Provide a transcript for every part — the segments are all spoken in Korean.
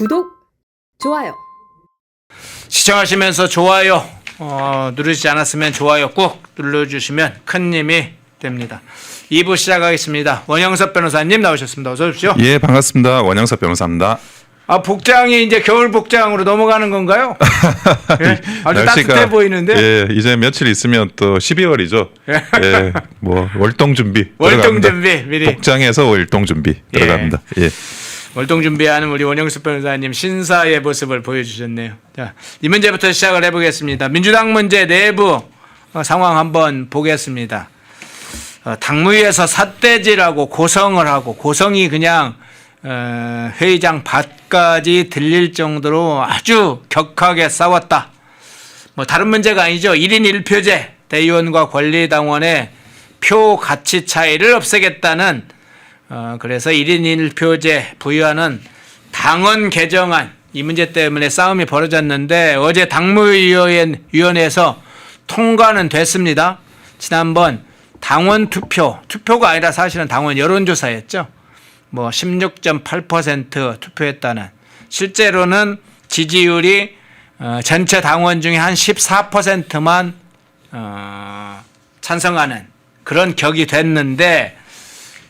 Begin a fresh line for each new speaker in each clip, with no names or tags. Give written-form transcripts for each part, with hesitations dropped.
구독, 좋아요.
시청하시면서 좋아요 누르시지 않았으면 좋아요 꼭 눌러주시면 큰 힘이 됩니다. 2부 시작하겠습니다. 원영섭 변호사님 나오셨습니다. 어서 오십시오.
예, 반갑습니다. 원영섭 변호사입니다.
복장이 이제 겨울 복장으로 넘어가는 건가요? 예? 아주
날씨가,
따뜻해 보이는데.
예, 이제 며칠 있으면 또 12월이죠. 예, 뭐 월동 준비.
월동
들어갑니다.
준비 미리.
복장에서 월동 준비 들어갑니다. 예.
월동 준비하는 우리 원영섭 변호사님 신사의 모습을 보여주셨네요. 자, 이 문제부터 시작을 해보겠습니다. 민주당 문제 내부 상황 한번 보겠습니다. 당무위에서 삿대질하고 고성을 하고 고성이 그냥 회의장 밖까지 들릴 정도로 아주 격하게 싸웠다. 뭐 다른 문제가 아니죠. 1인 1표제 대의원과 권리당원의 표 가치 차이를 없애겠다는 그래서 1인 1표제 부여하는 당원 개정안 이 문제 때문에 싸움이 벌어졌는데 어제 당무위원회에서 통과는 됐습니다. 지난번 당원 투표가 아니라 사실은 당원 여론조사였죠. 뭐 16.8% 투표했다는 실제로는 지지율이 전체 당원 중에 한 14%만 찬성하는 그런 격이 됐는데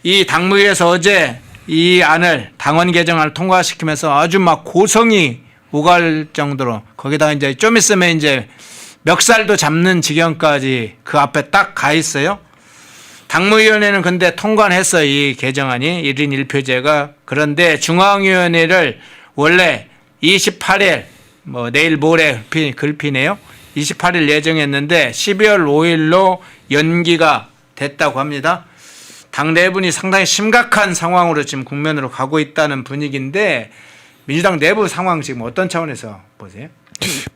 이 당무위에서 어제 이 안을 당원 개정안을 통과시키면서 아주 막 고성이 오갈 정도로 거기다가 이제 좀 있으면 이제 멱살도 잡는 지경까지 그 앞에 딱 가 있어요. 당무위원회는 근데 통과는 했어요. 이 개정안이 1인 1표제가. 그런데 중앙위원회를 원래 28일 뭐 내일 모레 글피네요. 28일 예정했는데 12월 5일로 연기가 됐다고 합니다. 당 내분이 상당히 심각한 상황으로 지금 국면으로 가고 있다는 분위기인데 민주당 내부 상황 지금 어떤 차원에서 보세요?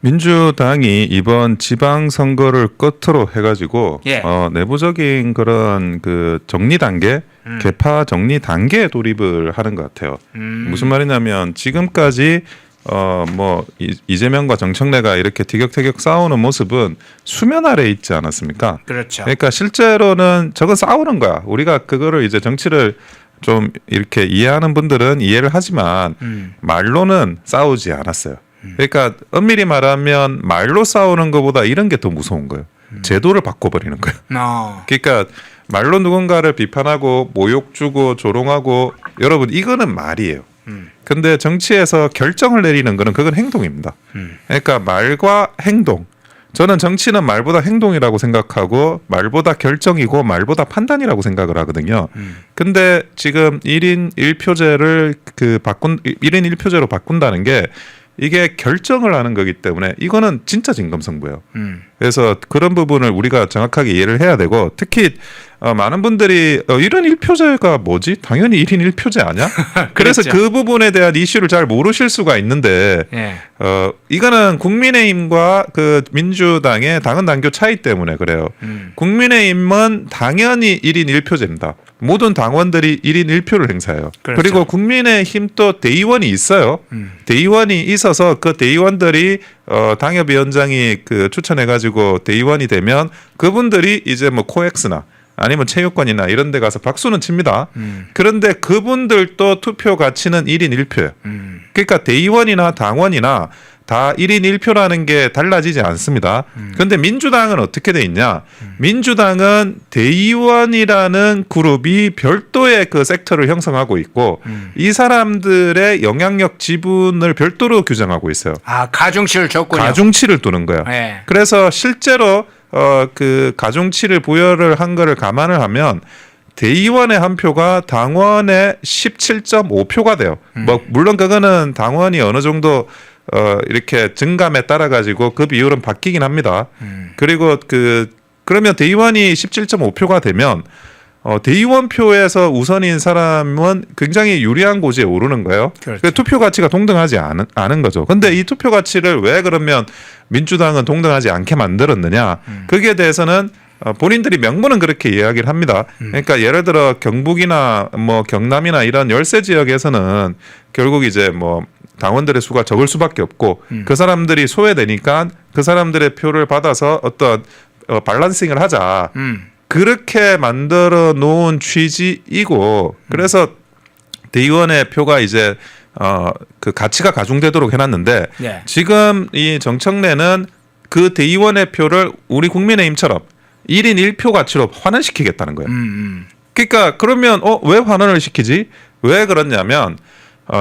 민주당이 이번 지방선거를 끝으로 해가지고
예.
내부적인 그런 그 정리 단계, 개파 정리 단계에 돌입을 하는 것 같아요. 무슨 말이냐면 지금까지 뭐 이재명과 정청래가 이렇게 티격태격 싸우는 모습은 수면 아래에 있지 않았습니까?
그렇죠.
그러니까 실제로는 저건 싸우는 거야. 우리가 그거를 이제 정치를 좀 이렇게 이해하는 분들은 이해를 하지만 말로는 싸우지 않았어요. 그러니까 엄밀히 말하면 말로 싸우는 것보다 이런 게 더 무서운 거예요. 제도를 바꿔버리는 거예요. 그러니까 말로 누군가를 비판하고 모욕 주고 조롱하고 여러분 이거는 말이에요. 근데 정치에서 결정을 내리는 거는 그건 행동입니다. 그러니까 말과 행동. 저는 정치는 말보다 행동이라고 생각하고 말보다 결정이고 말보다 판단이라고 생각을 하거든요. 근데 지금 1인 1표제를 1인 1표제로 바꾼다는 게 이게 결정을 하는 거기 때문에 이거는 진짜 진검승부예요. 그래서 그런 부분을 우리가 정확하게 이해를 해야 되고 특히 많은 분들이 1인 1표제가 뭐지? 당연히 1인 1표제 아니야? 그래서
그렇죠.
그 부분에 대한 이슈를 잘 모르실 수가 있는데
예.
이거는 국민의힘과 그 민주당의 당헌 당규 차이 때문에 그래요. 국민의힘은 당연히 1인 1표제입니다. 모든 당원들이 1인 1표를 행사해요.
그렇죠.
그리고 국민의힘 또 대의원이 있어요. 대의원이 있어서 그 대의원들이 당협위원장이 그 추천해가지고 대의원이 되면 그분들이 이제 뭐 코엑스나 아니면 체육관이나 이런 데 가서 박수는 칩니다. 그런데 그분들도 투표 가치는 1인 1표예요. 그러니까 대의원이나 당원이나 다 1인 1표라는 게 달라지지 않습니다. 그런데 민주당은 어떻게 돼 있냐? 민주당은 대의원이라는 그룹이 별도의 그 섹터를 형성하고 있고 이 사람들의 영향력 지분을 별도로 규정하고 있어요.
가중치를 줬군요.
가중치를 두는 거야.
네.
그래서 실제로 그 가중치를 부여를 한 거를 감안을 하면 대의원의 한 표가 당원의 17.5표가 돼요. 뭐 물론 그거는 당원이 어느 정도 이렇게 증감에 따라 가지고 그 비율은 바뀌긴 합니다. 그리고 그러면 대의원이 17.5표가 되면 대의원 표에서 우선인 사람은 굉장히 유리한 고지에 오르는 거예요.
그렇죠.
그 투표 가치가 동등하지 않은 거죠. 근데 이 투표 가치를 왜 그러면 민주당은 동등하지 않게 만들었느냐? 거기에 대해서는 본인들이 명분은 그렇게 이야기를 합니다. 그러니까 예를 들어 경북이나 뭐 경남이나 이런 열세 지역에서는 결국 이제 뭐 당원들의 수가 적을 수밖에 없고 그 사람들이 소외되니까 그 사람들의 표를 받아서 어떤 밸런싱을 하자. 그렇게 만들어 놓은 취지이고 그래서 대의원의 표가 이제 그 가치가 가중되도록 해놨는데
네.
지금 이 정청래는 그 대의원의 표를 우리 국민의힘처럼 1인 1표 가치로 환원시키겠다는 거예요. 그러니까 그러면 왜 환원을 시키지? 왜 그러냐면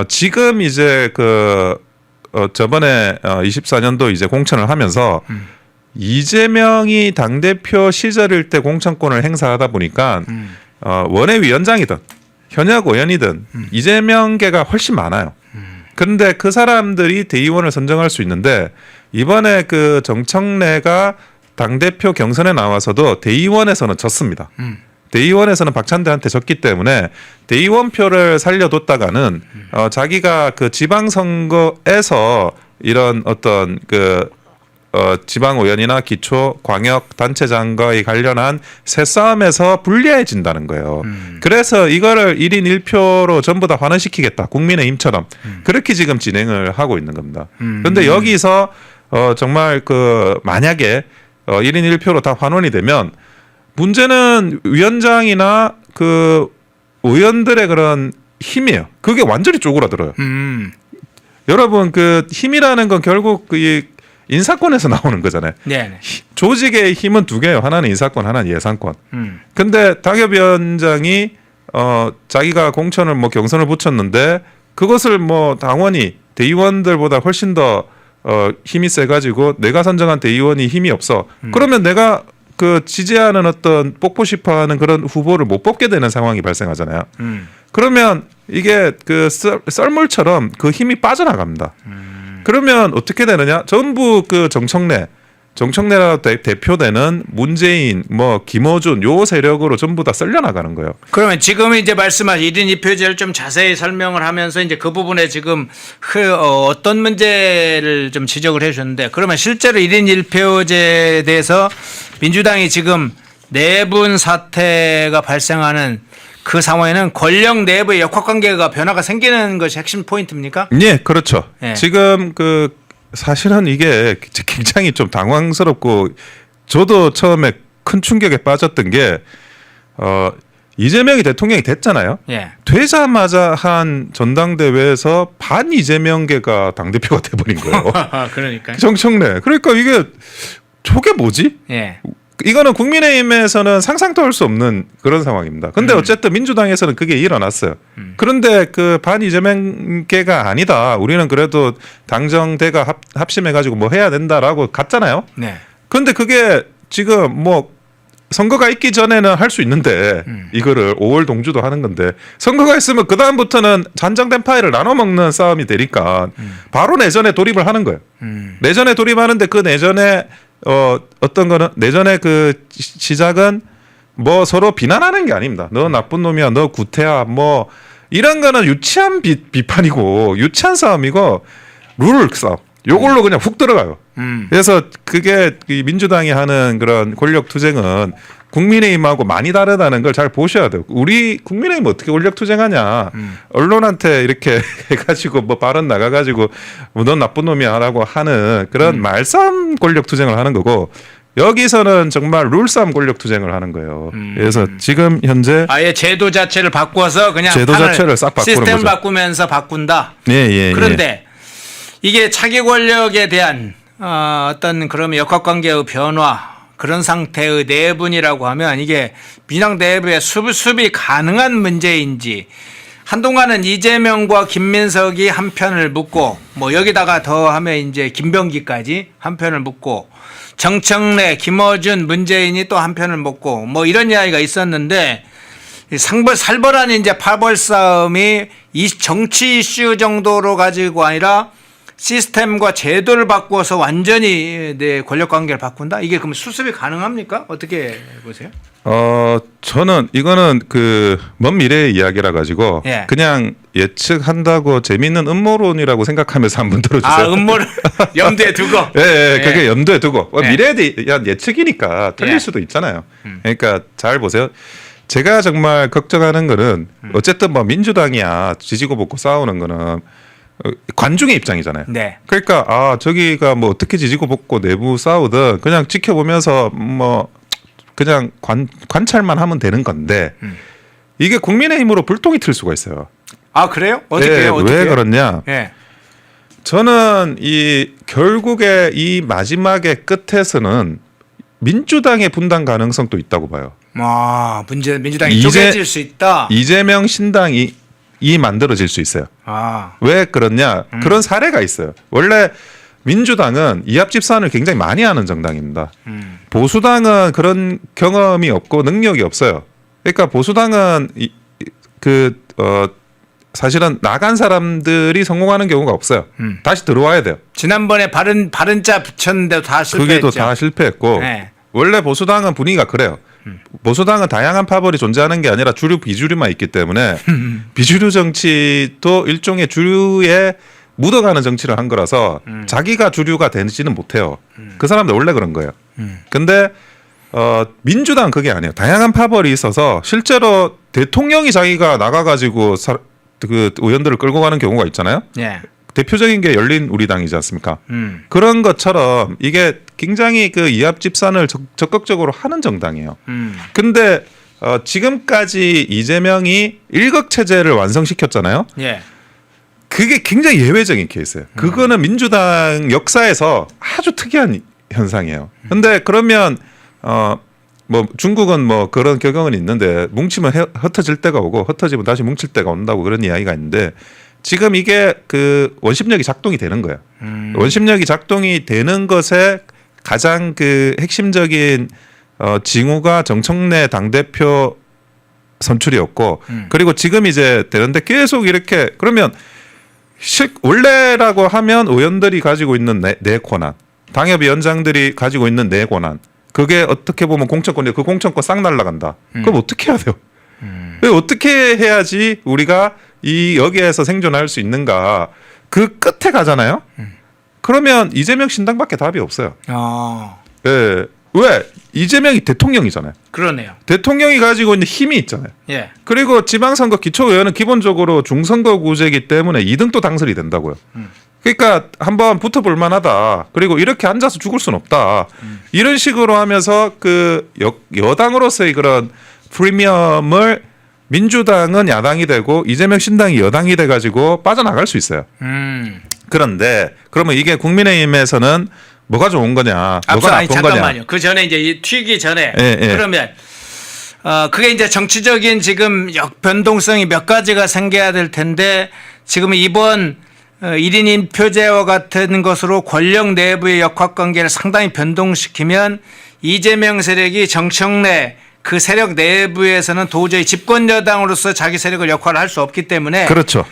지금 이제 저번에 24년도 이제 공천을 하면서 이재명이 당대표 시절일 때 공천권을 행사하다 보니까 원외위원장이든 현역 의원이든 이재명계가 훨씬 많아요. 그런데 그 사람들이 대의원을 선정할 수 있는데 이번에 그 정청래가 당대표 경선에 나와서도 대의원에서는 졌습니다. 대의원에서는 박찬대한테 졌기 때문에 대의원 표를 살려뒀다가는 자기가 그 지방선거에서 이런 어떤 지방의원이나 기초 광역 단체장과의 관련한 새싸움에서 불리해진다는 거예요. 그래서 이거를 1인 1표로 전부 다 환원시키겠다. 국민의힘처럼 그렇게 지금 진행을 하고 있는 겁니다. 그런데 여기서 정말 만약에 1인 1표로 다 환원이 되면 문제는 위원장이나 그 의원들의 그런 힘이에요. 그게 완전히 쪼그라들어요. 여러분 그 힘이라는 건 결국 이 인사권에서 나오는 거잖아요.
네네.
조직의 힘은 두 개예요. 하나는 인사권, 하나는 예산권. 근데 당협위원장이 자기가 공천을 경선을 붙였는데 그것을 당원이 대의원들보다 훨씬 더 힘이 세가지고 내가 선정한 대의원이 힘이 없어. 그러면 내가 지지하는 어떤 뽑고 싶어하는 그런 후보를 못 뽑게 되는 상황이 발생하잖아요. 그러면 이게 썰물처럼 그 힘이 빠져나갑니다. 그러면 어떻게 되느냐? 전부 정청래라고 대표되는 문재인, 김어준 요 세력으로 전부 다 썰려 나가는 거예요.
그러면 지금 이제 말씀하신 1인 2표제를 좀 자세히 설명을 하면서 이제 그 부분에 지금 어떤 문제를 좀 지적을 해 주셨는데 그러면 실제로 1인 1표제에 대해서 민주당이 지금 내분 사태가 발생하는 그 상황에는 권력 내부의 역학관계가 변화가 생기는 것이 핵심 포인트입니까?
네, 그렇죠.
네.
지금 사실은 이게 굉장히 좀 당황스럽고 저도 처음에 큰 충격에 빠졌던 게 이재명이 대통령이 됐잖아요.
예.
되자마자 한 전당대회에서 반 이재명계가 당대표가 돼버린 거예요.
그러니까.
정청래. 그러니까 이게 저게 뭐지?
예.
이거는 국민의힘에서는 상상도 할 수 없는 그런 상황입니다. 근데 어쨌든 민주당에서는 그게 일어났어요. 그런데 반 이재명계가 아니다. 우리는 그래도 당정대가 합심해가지고 해야 된다라고 갔잖아요.
네.
그런데 그게 지금 선거가 있기 전에는 할 수 있는데 이거를 5월 동주도 하는 건데 선거가 있으면 그 다음부터는 잔정된 파일을 나눠 먹는 싸움이 되니까 바로 내전에 돌입을 하는 거예요. 내전에 돌입하는데 그 내전에 어떤 거는 내전에 시작은 서로 비난하는 게 아닙니다. 너 나쁜 놈이야, 너 구태야, 이런 거는 유치한 비판이고 유치한 싸움이고 룰 싸움. 요걸로 그냥 훅 들어가요. 그래서 그게 민주당이 하는 그런 권력 투쟁은 국민의힘하고 많이 다르다는 걸 잘 보셔야 돼요. 우리 국민의힘 어떻게 권력 투쟁하냐. 언론한테 이렇게 해가지고 발언 나가가지고 넌 나쁜 놈이야라고 하는 그런 말싸움 권력 투쟁을 하는 거고 여기서는 정말 룰싸움 권력 투쟁을 하는 거예요. 그래서 지금 현재
아예 제도 자체를 바꿔서 그냥
제도 자체를 싹 바꾸는
시스템
거죠.
바꾸면서 바꾼다.
예.
그런데 이게 차기 권력에 대한 어떤 그런 역학관계의 변화 그런 상태의 내분이라고 하면 이게 민주당 내부에 수습이 가능한 문제인지 한동안은 이재명과 김민석이 한 편을 묻고 여기다가 더하면 이제 김병기까지 한 편을 묻고 정청래, 김어준, 문재인이 또 한 편을 묻고 이런 이야기가 있었는데 살벌한 이제 파벌 싸움이 이 정치 이슈 정도로 가지고 아니라 시스템과 제도를 바꿔서 완전히 내 권력 관계를 바꾼다? 이게 그럼 수습이 가능합니까? 어떻게 보세요?
저는 이거는 먼 미래의 이야기라 가지고
예.
그냥 예측한다고 재밌는 음모론이라고 생각하면서 한번 들어주세요.
음모를 염두에 두고.
예, 그게 염두에 두고
예.
미래에 대한 예측이니까 틀릴
예.
수도 있잖아요. 그러니까 잘 보세요. 제가 정말 걱정하는 거는 어쨌든 민주당이야 지지고 볶고 싸우는 거는 관중의 입장이잖아요.
네.
그러니까 저기가 어떻게 지지고 볶고 내부 싸우든 그냥 지켜보면서 그냥 관찰만 하면 되는 건데 이게 국민의힘으로 불똥이 튈 수가 있어요.
아 그래요? 어떻게
예,
해요? 어떻게
왜
해요?
그렇냐?
예.
저는 이 결국에 이 마지막의 끝에서는 민주당의 분당 가능성도 있다고 봐요.
민주당이
이제-
쪼개질 수 있다.
이재명 신당이 만들어질 수 있어요.
아,
왜 그렇냐? 그런 사례가 있어요. 원래 민주당은 이합 집산을 굉장히 많이 하는 정당입니다. 보수당은 그런 경험이 없고 능력이 없어요. 그러니까 보수당은 사실은 나간 사람들이 성공하는 경우가 없어요. 다시 들어와야 돼요.
지난번에 바른자 붙였는데도 다 실패했죠.
그게도 다 실패했고
네.
원래 보수당은 분위기가 그래요. 보수당은 다양한 파벌이 존재하는 게 아니라 주류 비주류만 있기 때문에 비주류 정치도 일종의 주류에 묻어가는 정치를 한 거라서 자기가 주류가 되지는 못해요. 그 사람들 원래 그런 거예요. 근데 민주당은 그게 아니에요. 다양한 파벌이 있어서 실제로 대통령이 자기가 나가가지고 그 의원들을 끌고 가는 경우가 있잖아요.
예.
대표적인 게 열린 우리당이지 않습니까? 그런 것처럼 이게 굉장히 그 이합 집산을 적극적으로 하는 정당이에요. 근데 지금까지 이재명이 일극 체제를 완성시켰잖아요.
예.
그게 굉장히 예외적인 케이스예요. 그거는 민주당 역사에서 아주 특이한 현상이에요. 근데 그러면 뭐 중국은 뭐 그런 경향은 있는데 뭉치면 흩어질 때가 오고 흩어지면 다시 뭉칠 때가 온다고 그런 이야기가 있는데 지금 이게 그 원심력이 작동이 되는 거예요. 원심력이 작동이 되는 것에 가장 그 핵심적인 징후가 정청래 당대표 선출이었고 그리고 지금 이제 되는데 계속 이렇게 그러면 원래라고 하면 의원들이 가지고 있는 내 권한, 당협위원장들이 가지고 있는 내 권한, 그게 어떻게 보면 공천권인데 그 공천권 싹 날라간다. 그럼 어떻게 해야 돼요? 어떻게 해야지 우리가 이 여기에서 생존할 수 있는가? 그 끝에 가잖아요. 그러면 이재명 신당밖에 답이 없어요. 예. 왜? 이재명이 대통령이잖아요.
그러네요.
대통령이 가지고 있는 힘이 있잖아요.
예.
그리고 지방선거 기초의원은 기본적으로 중선거구제이기 때문에 2등도 당선이 된다고요. 그러니까 한번 붙어볼 만하다. 그리고 이렇게 앉아서 죽을 수는 없다. 이런 식으로 하면서 그 여당으로서의 그런 프리미엄을 민주당은 야당이 되고 이재명 신당이 여당이 돼가지고 빠져나갈 수 있어요. 그런데 그러면 이게 국민의힘에서는 뭐가 좋은 거냐, 뭐가 나쁜 거냐.
잠깐만요. 그 전에 이제 튀기 전에
예.
그러면 그게 이제 정치적인 지금 변동성이 몇 가지가 생겨야 될 텐데 지금 이번 1인 1표제와 같은 것으로 권력 내부의 역학관계를 상당히 변동시키면 이재명 세력이 정청래 그 세력 내부에서는 도저히 집권 여당으로서 자기 세력을 역할을 할 수 없기 때문에
그렇죠.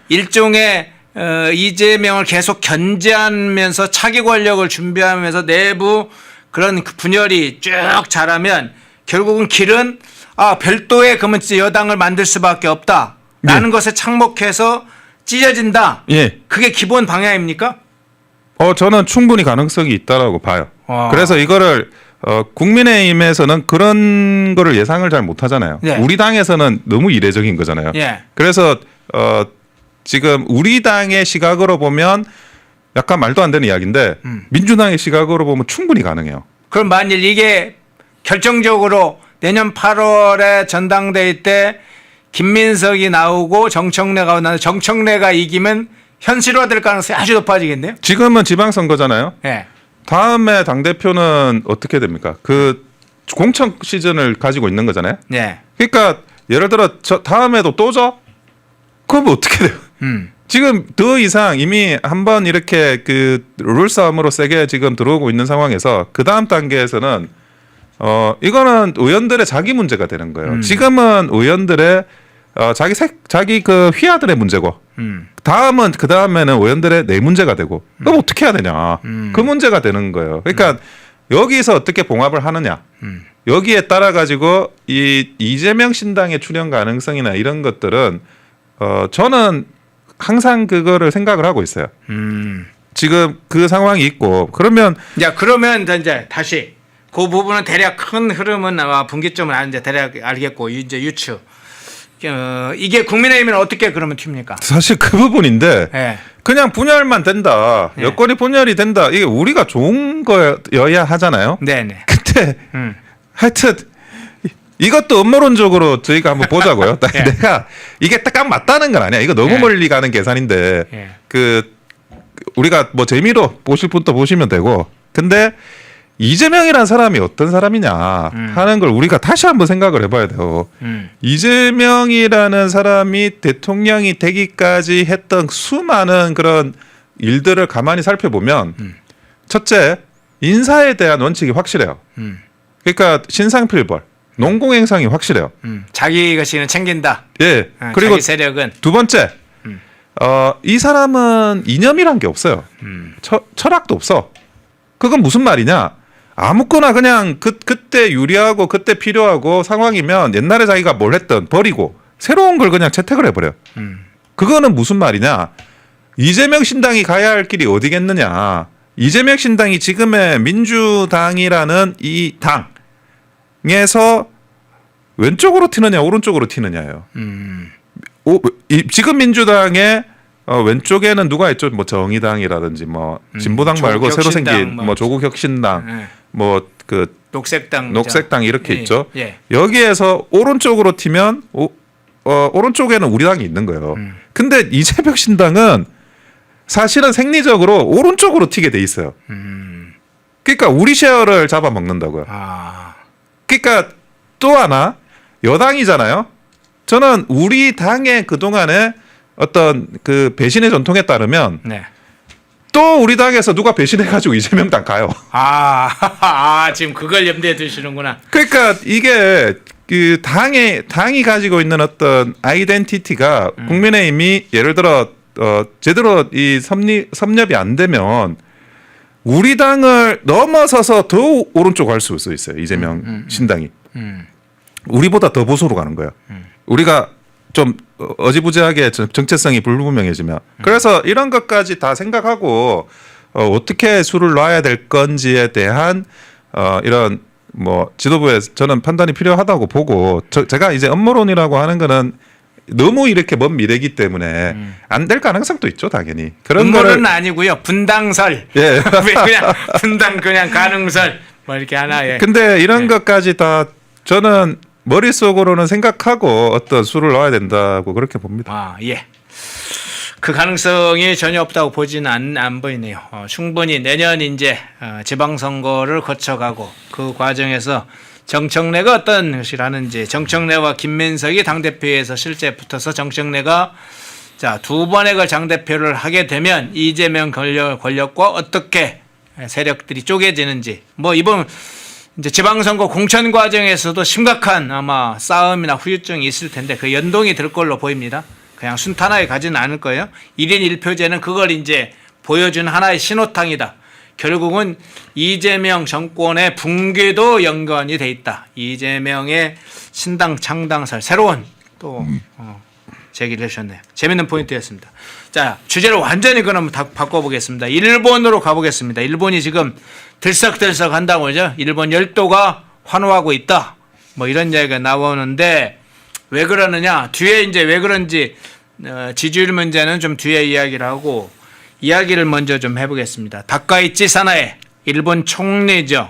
일종의 이재명을 계속 견제하면서 차기 권력을 준비하면서 내부 그런 분열이 쭉 자라면 결국은 길은 별도의 그러면 여당을 만들 수밖에 없다라는 것에 착목해서 찢어진다.
예.
그게 기본 방향입니까?
저는 충분히 가능성이 있다라고 봐요. 그래서 이거를 국민의힘에서는 그런 거를 예상을 잘 못하잖아요.
예.
우리 당에서는 너무 이례적인 거잖아요.
예.
그래서 지금 우리 당의 시각으로 보면 약간 말도 안 되는 이야기인데 민주당의 시각으로 보면 충분히 가능해요.
그럼 만일 이게 결정적으로 내년 8월에 전당대회 때 김민석이 나오고 정청래가 나오고 정청래가 이기면 현실화될 가능성이 아주 높아지겠네요.
지금은 지방선거잖아요.
예.
다음에 당대표는 어떻게 됩니까? 그 공천 시즌을 가지고 있는 거잖아요.
예.
그러니까 예를 들어 다음에도 또 져? 그럼 어떻게 돼요? 지금 더 이상 이미 한번 이렇게 그 룰 싸움으로 세게 지금 들어오고 있는 상황에서 그 다음 단계에서는 이거는 의원들의 자기 문제가 되는 거예요. 지금은 의원들의 자기 그 휘하들의 문제고 그 다음에는 의원들의 내 문제가 되고 그럼 어떻게 해야 되냐? 그 문제가 되는 거예요. 그러니까 여기서 어떻게 봉합을 하느냐? 여기에 따라 가지고 이 이재명 신당의 출현 가능성이나 이런 것들은 저는 항상 그거를 생각을 하고 있어요. 지금 그 상황이 있고 그러면
이제 다시 그 부분은 대략 큰 흐름은 아마 분기점은 이제 대략 알겠고 이제 유추. 이게 국민의힘은 어떻게 그러면 튑니까?
사실 그 부분인데
예.
그냥 분열만 된다.
예.
여권이 분열이 된다. 이게 우리가 좋은 거여야 하잖아요.
네네.
근데 하여튼 이것도 음모론적으로 저희가 한번 보자고요.
예.
내가 이게 딱 맞다는 건 아니야. 이거 너무
예.
멀리 가는 계산인데
예.
그 우리가 뭐 재미로 보실 분도 보시면 되고. 근데 이재명이라는 사람이 어떤 사람이냐 하는 걸 우리가 다시 한번 생각을 해봐야 돼요. 이재명이라는 사람이 대통령이 되기까지 했던 수많은 그런 일들을 가만히 살펴보면 첫째, 인사에 대한 원칙이 확실해요. 그러니까 신상필벌, 농공행상이 확실해요.
자기 것이는 챙긴다.
예.
아,
그리고
자기 세력은.
두 번째, 이 사람은 이념이란 게 없어요. 철학도 없어. 그건 무슨 말이냐? 아무거나 그냥 그때 유리하고 그때 필요하고 상황이면 옛날에 자기가 뭘 했던 버리고 새로운 걸 그냥 채택을 해버려요. 그거는 무슨 말이냐? 이재명 신당이 가야 할 길이 어디겠느냐? 이재명 신당이 지금의 민주당이라는 이 당에서 왼쪽으로 튀느냐 오른쪽으로 튀느냐예요. 지금 민주당의 왼쪽에는 누가 있죠? 뭐 정의당이라든지 뭐 진보당 말고 새로 생긴 뭐 조국혁신당, 뭐 그 녹색당 이렇게
예,
있죠.
예.
여기에서 오른쪽으로 튀면 오른쪽에는 우리 당이 있는 거예요. 근데 이재명 신당은 사실은 생리적으로 오른쪽으로 튀게 돼 있어요. 그러니까 우리 쉐어를 잡아먹는다고요.
아.
그러니까 또 하나 여당이잖아요. 저는 우리 당의 그동안에 어떤 그 배신의 전통에 따르면
네.
또 우리 당에서 누가 배신해가지고 이재명 당 가요.
지금 그걸 염두에 두시는구나.
그러니까 이게 그 당이 가지고 있는 어떤 아이덴티티가 국민의힘이 예를 들어 제대로 이 섭렵이 안 되면 우리 당을 넘어서서 더 오른쪽 갈 수 있어요. 이재명 신당이. 우리보다 더 보수로 가는 거예요. 우리가 좀 어지부지하게 정체성이 불분명해지면. 그래서 이런 것까지 다 생각하고 어떻게 수를 놔야 될 건지에 대한 이런 뭐 지도부에 저는 판단이 필요하다고 보고 제가 이제 음모론이라고 하는 거는 너무 이렇게 먼 미래이기 때문에 안 될 가능성도 있죠, 당연히. 그런
음모론은 아니고요. 분당설.
예.
그냥 분당 그냥 가능설. 뭐 이렇게 하나. 예.
근데 이런 것까지 다 저는 머릿속으로는 생각하고 어떤 수를 넣어야 된다고 그렇게 봅니다.
예. 그 가능성이 전혀 없다고 보지는 안 보이네요. 충분히 내년 이제 지방선거를 거쳐가고 그 과정에서 정청래가 어떤 것이라는지 정청래와 김민석이 당대표에서 실제 붙어서 정청래가 두 번의 걸 당대표를 하게 되면 이재명 권력과 어떻게 세력들이 쪼개지는지 뭐 이번 이제 지방선거 공천 과정에서도 심각한 아마 싸움이나 후유증이 있을 텐데 그 연동이 될 걸로 보입니다. 그냥 순탄하게 가지는 않을 거예요. 1인 1표제는 그걸 이제 보여준 하나의 신호탄이다. 결국은 이재명 정권의 붕괴도 연관이 돼 있다. 이재명의 신당 창당설 새로운 또 제기를 해주셨네요. 재밌는 포인트였습니다. 자, 주제를 완전히 그럼 바꿔보겠습니다. 일본으로 가보겠습니다. 일본이 지금 들썩들썩 한다고 그러죠. 일본 열도가 환호하고 있다. 뭐 이런 이야기가 나오는데 왜 그러느냐. 뒤에 이제 왜 그런지 지지율 문제는 좀 뒤에 이야기를 하고 이야기를 먼저 좀 해보겠습니다. 다카이치 사나에 일본 총리죠.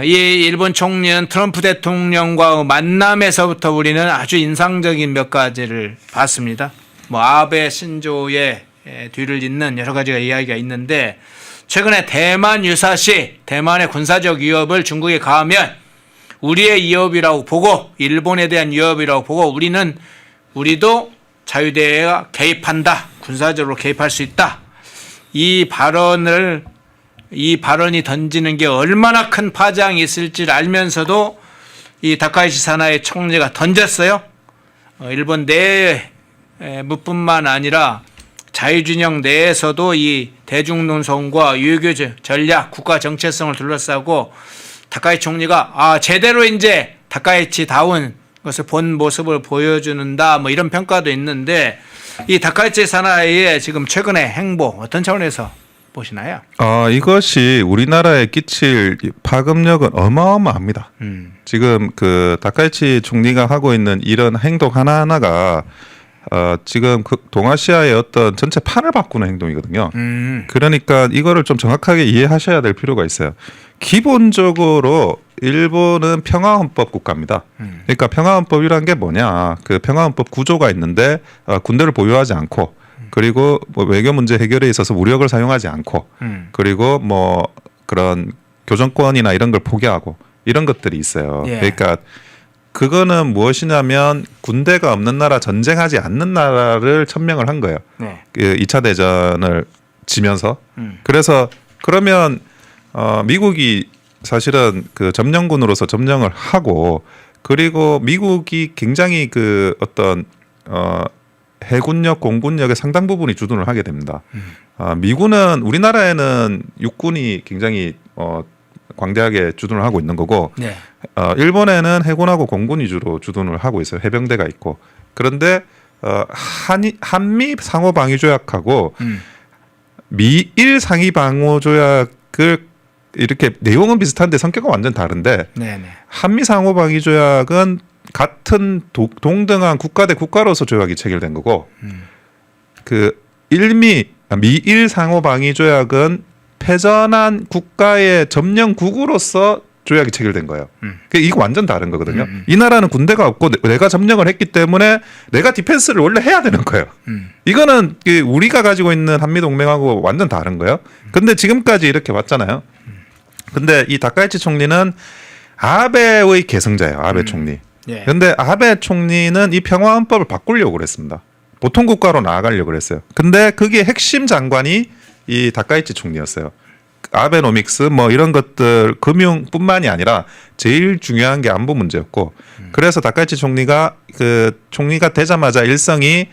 이 일본 총리는 트럼프 대통령과 만남에서부터 우리는 아주 인상적인 몇 가지를 봤습니다. 뭐 아베 신조의 뒤를 잇는 여러 가지가 이야기가 있는데 최근에 대만 유사시 대만의 군사적 위협을 중국에 가하면 우리의 위협이라고 보고 일본에 대한 위협이라고 보고 우리도 자유대회가 개입한다. 군사적으로 개입할 수 있다. 이 발언이 던지는 게 얼마나 큰 파장이 있을지를 알면서도 이 다카이치 사나이 총리가 던졌어요. 일본 내뿐만 아니라 자유진영 내에서도 이 대중논송과 유교 전략, 국가 정체성을 둘러싸고 다카이치 총리가 제대로 이제 다카이치다운 것을 본 모습을 보여주는다 뭐 이런 평가도 있는데 이 다카이치 사나이의 지금 최근의 행보 어떤 차원에서 보시나요?
이것이 우리나라에 끼칠 파급력은 어마어마합니다. 지금 그 다카이치 총리가 하고 있는 이런 행동 하나하나가 지금 그 동아시아의 어떤 전체 판을 바꾸는 행동이거든요. 그러니까 이거를 좀 정확하게 이해하셔야 될 필요가 있어요. 기본적으로 일본은 평화헌법 국가입니다. 그러니까 평화헌법이란 게 뭐냐? 그 평화헌법 구조가 있는데 군대를 보유하지 않고 그리고 뭐 외교 문제 해결에 있어서武力을 사용하지 않고 그리고 뭐 그런 교정권이나 이런 걸 포기하고 이런 것들이 있어요.
예.
그러니까 그거는 무엇이냐면 군대가 없는 나라, 전쟁하지 않는 나라를 천명을 한 거예요.
네.
그 2차 대전을 지면서. 그래서 그러면 미국이 사실은 그 점령군으로서 점령을 하고 그리고 미국이 굉장히 그 어떤 해군력, 공군력의 상당 부분이 주둔을 하게 됩니다. 미군은 우리나라에는 육군이 굉장히 광대하게 주둔을 하고 있는 거고
네.
일본에는 해군하고 공군 위주로 주둔을 하고 있어요. 해병대가 있고. 그런데 한미 상호 방위 조약하고 미일 상위 방호 조약을 이렇게 내용은 비슷한데 성격은 완전 다른데
네네.
한미 상호 방위 조약은 같은 동등한 국가 대 국가로서 조약이 체결된 거고 그 미일 상호 방위 조약은 패전한 국가의 점령국으로서 조약이 체결된 거예요. 이거 완전 다른 거거든요. 이 나라는 군대가 없고 내가 점령을 했기 때문에 내가 디펜스를 원래 해야 되는 거예요. 이거는 우리가 가지고 있는 한미 동맹하고 완전 다른 거예요. 근데 지금까지 이렇게 왔잖아요. 근데 이 다카이치 총리는 아베의 계승자예요. 아베 총리.
예.
근데 아베 총리는 이 평화헌법을 바꾸려고 그랬습니다. 보통 국가로 나아가려고 그랬어요. 근데 그게 핵심 장관이 이 다카이치 총리였어요. 아베노믹스 뭐 이런 것들 금융뿐만이 아니라 제일 중요한 게 안보 문제였고 그래서 다카이치 총리가 되자마자 일성이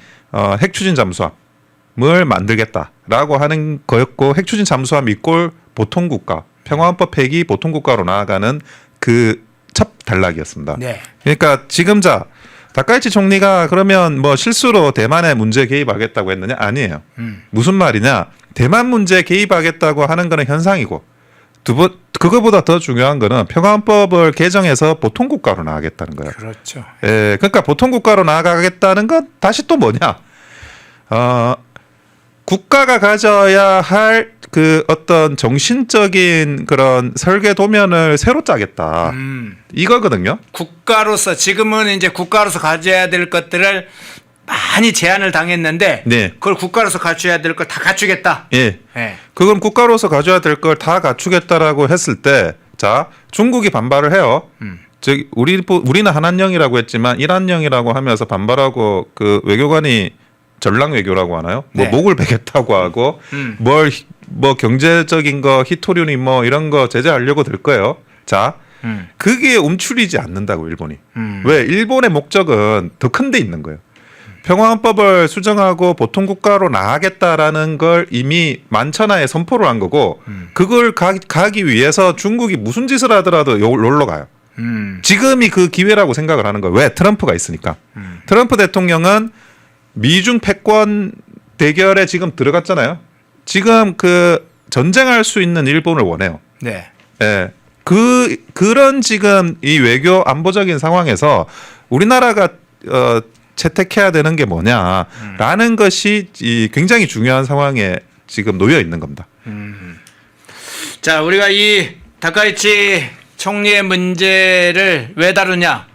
핵 추진 잠수함을 만들겠다라고 하는 거였고 핵 추진 잠수함 이꼴 보통 국가 평화헌법 폐기 보통 국가로 나아가는 그 첫 단락이었습니다.
네.
그러니까 지금 다카이치 총리가 그러면 뭐 실수로 대만의 문제 개입하겠다고 했느냐? 아니에요. 무슨 말이냐? 대만 문제 개입하겠다고 하는 거는 현상이고 그거보다 더 중요한 거는 평화헌법을 개정해서 보통 국가로 나가겠다는 거예요.
그렇죠.
예, 그러니까 보통 국가로 나가겠다는 건 다시 또 뭐냐? 국가가 가져야 할 그 어떤 정신적인 그런 설계 도면을 새로 짜겠다. 이거거든요.
국가로서 지금은 이제 국가로서 가져야 될 것들을 많이 제한을 당했는데
네.
그걸 국가로서 갖춰야 될 걸 다 갖추겠다.
예.
예.
그건 국가로서 가져야 될 걸 다 갖추겠다라고 했을 때, 자, 중국이 반발을 해요. 즉, 우리는 한한령이라고 했지만 일한령이라고 하면서 반발하고 그 외교관이 전랑 외교라고 하나요? 뭐
네.
목을 베겠다고 하고 뭐 경제적인 거 히토류니 뭐 이런 거 제재하려고 들 거예요. 자, 그게 움츠리지 않는다고 일본이. 왜? 일본의 목적은 더 큰 데 있는 거예요. 평화헌법을 수정하고 보통 국가로 나가겠다라는 걸 이미 만천하에 선포를 한 거고 그걸 가기 위해서 중국이 무슨 짓을 하더라도 놀러 가요. 지금이 그 기회라고 생각을 하는 거예요. 왜? 트럼프가 있으니까. 트럼프 대통령은 미중 패권 대결에 지금 들어갔잖아요. 지금 그 전쟁할 수 있는 일본을 원해요.
네.
예. 그런 지금 이 외교 안보적인 상황에서 우리나라가 채택해야 되는 게 뭐냐라는 것이 굉장히 중요한 상황에 지금 놓여 있는 겁니다.
자, 우리가 이 다카이치 총리의 문제를 왜 다루냐?